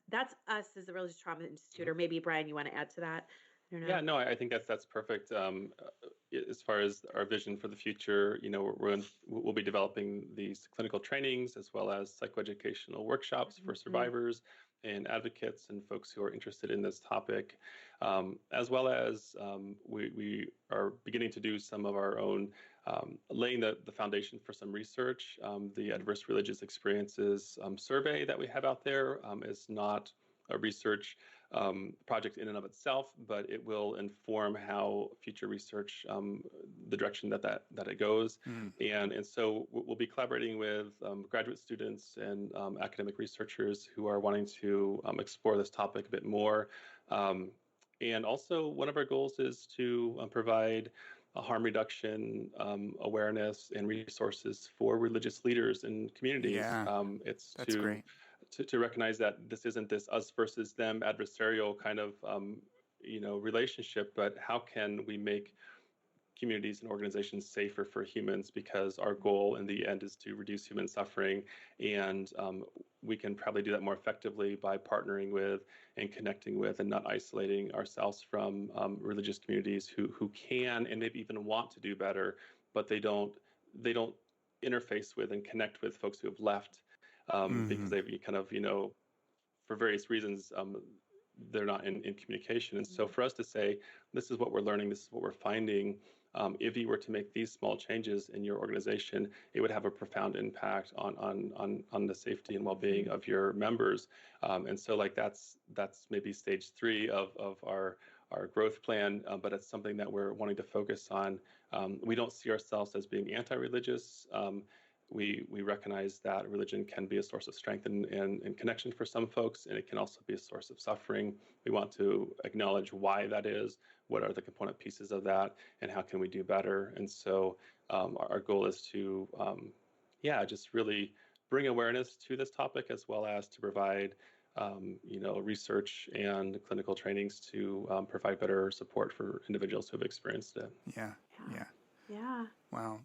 us as the Religious Trauma Institute. Mhm. Or maybe Brian, you want to add to that? I don't know. Yeah, no, I think that's perfect. As far as our vision for the future, we'll be developing these clinical trainings as well as psychoeducational workshops for Mhm. survivors and advocates and folks who are interested in this topic, as well as we are beginning to do some of our own laying the foundation for some research. The Adverse Religious Experiences survey that we have out there is not a research project in and of itself, but it will inform how future research, the direction that it goes, Mm. and so we'll be collaborating with graduate students and academic researchers who are wanting to explore this topic a bit more. And also, one of our goals is to provide a harm reduction awareness and resources for religious leaders and communities. Yeah, It's that's great. to recognize that this isn't this us versus them adversarial kind of relationship, but how can we make communities and organizations safer for humans, because our goal in the end is to reduce human suffering, and we can probably do that more effectively by partnering with and connecting with and not isolating ourselves from religious communities who can and maybe even want to do better, but they don't interface with and connect with folks who have left because Mm-hmm. they've kind of for various reasons, they're not in communication. And so for us to say, this is what we're learning, this is what we're finding, if you were to make these small changes in your organization, it would have a profound impact on the safety and well-being of your members. And so like that's maybe stage 3 of our growth plan, but it's something that we're wanting to focus on. We don't see ourselves as being anti-religious. We recognize that religion can be a source of strength and connection for some folks, and it can also be a source of suffering. We want to acknowledge why that is, what are the component pieces of that, and how can we do better. And so our goal is to, just really bring awareness to this topic, as well as to provide, research and clinical trainings to provide better support for individuals who have experienced it. Yeah, Yeah. yeah. Yeah. Wow.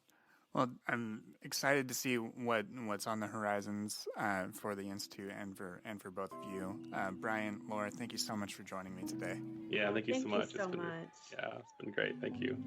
Well, I'm excited to see what's on the horizons for the Institute and for both of you. Brian, Laura, thank you so much for joining me today. Yeah, thank you so Thank you much. so much. It's been great. Thank you.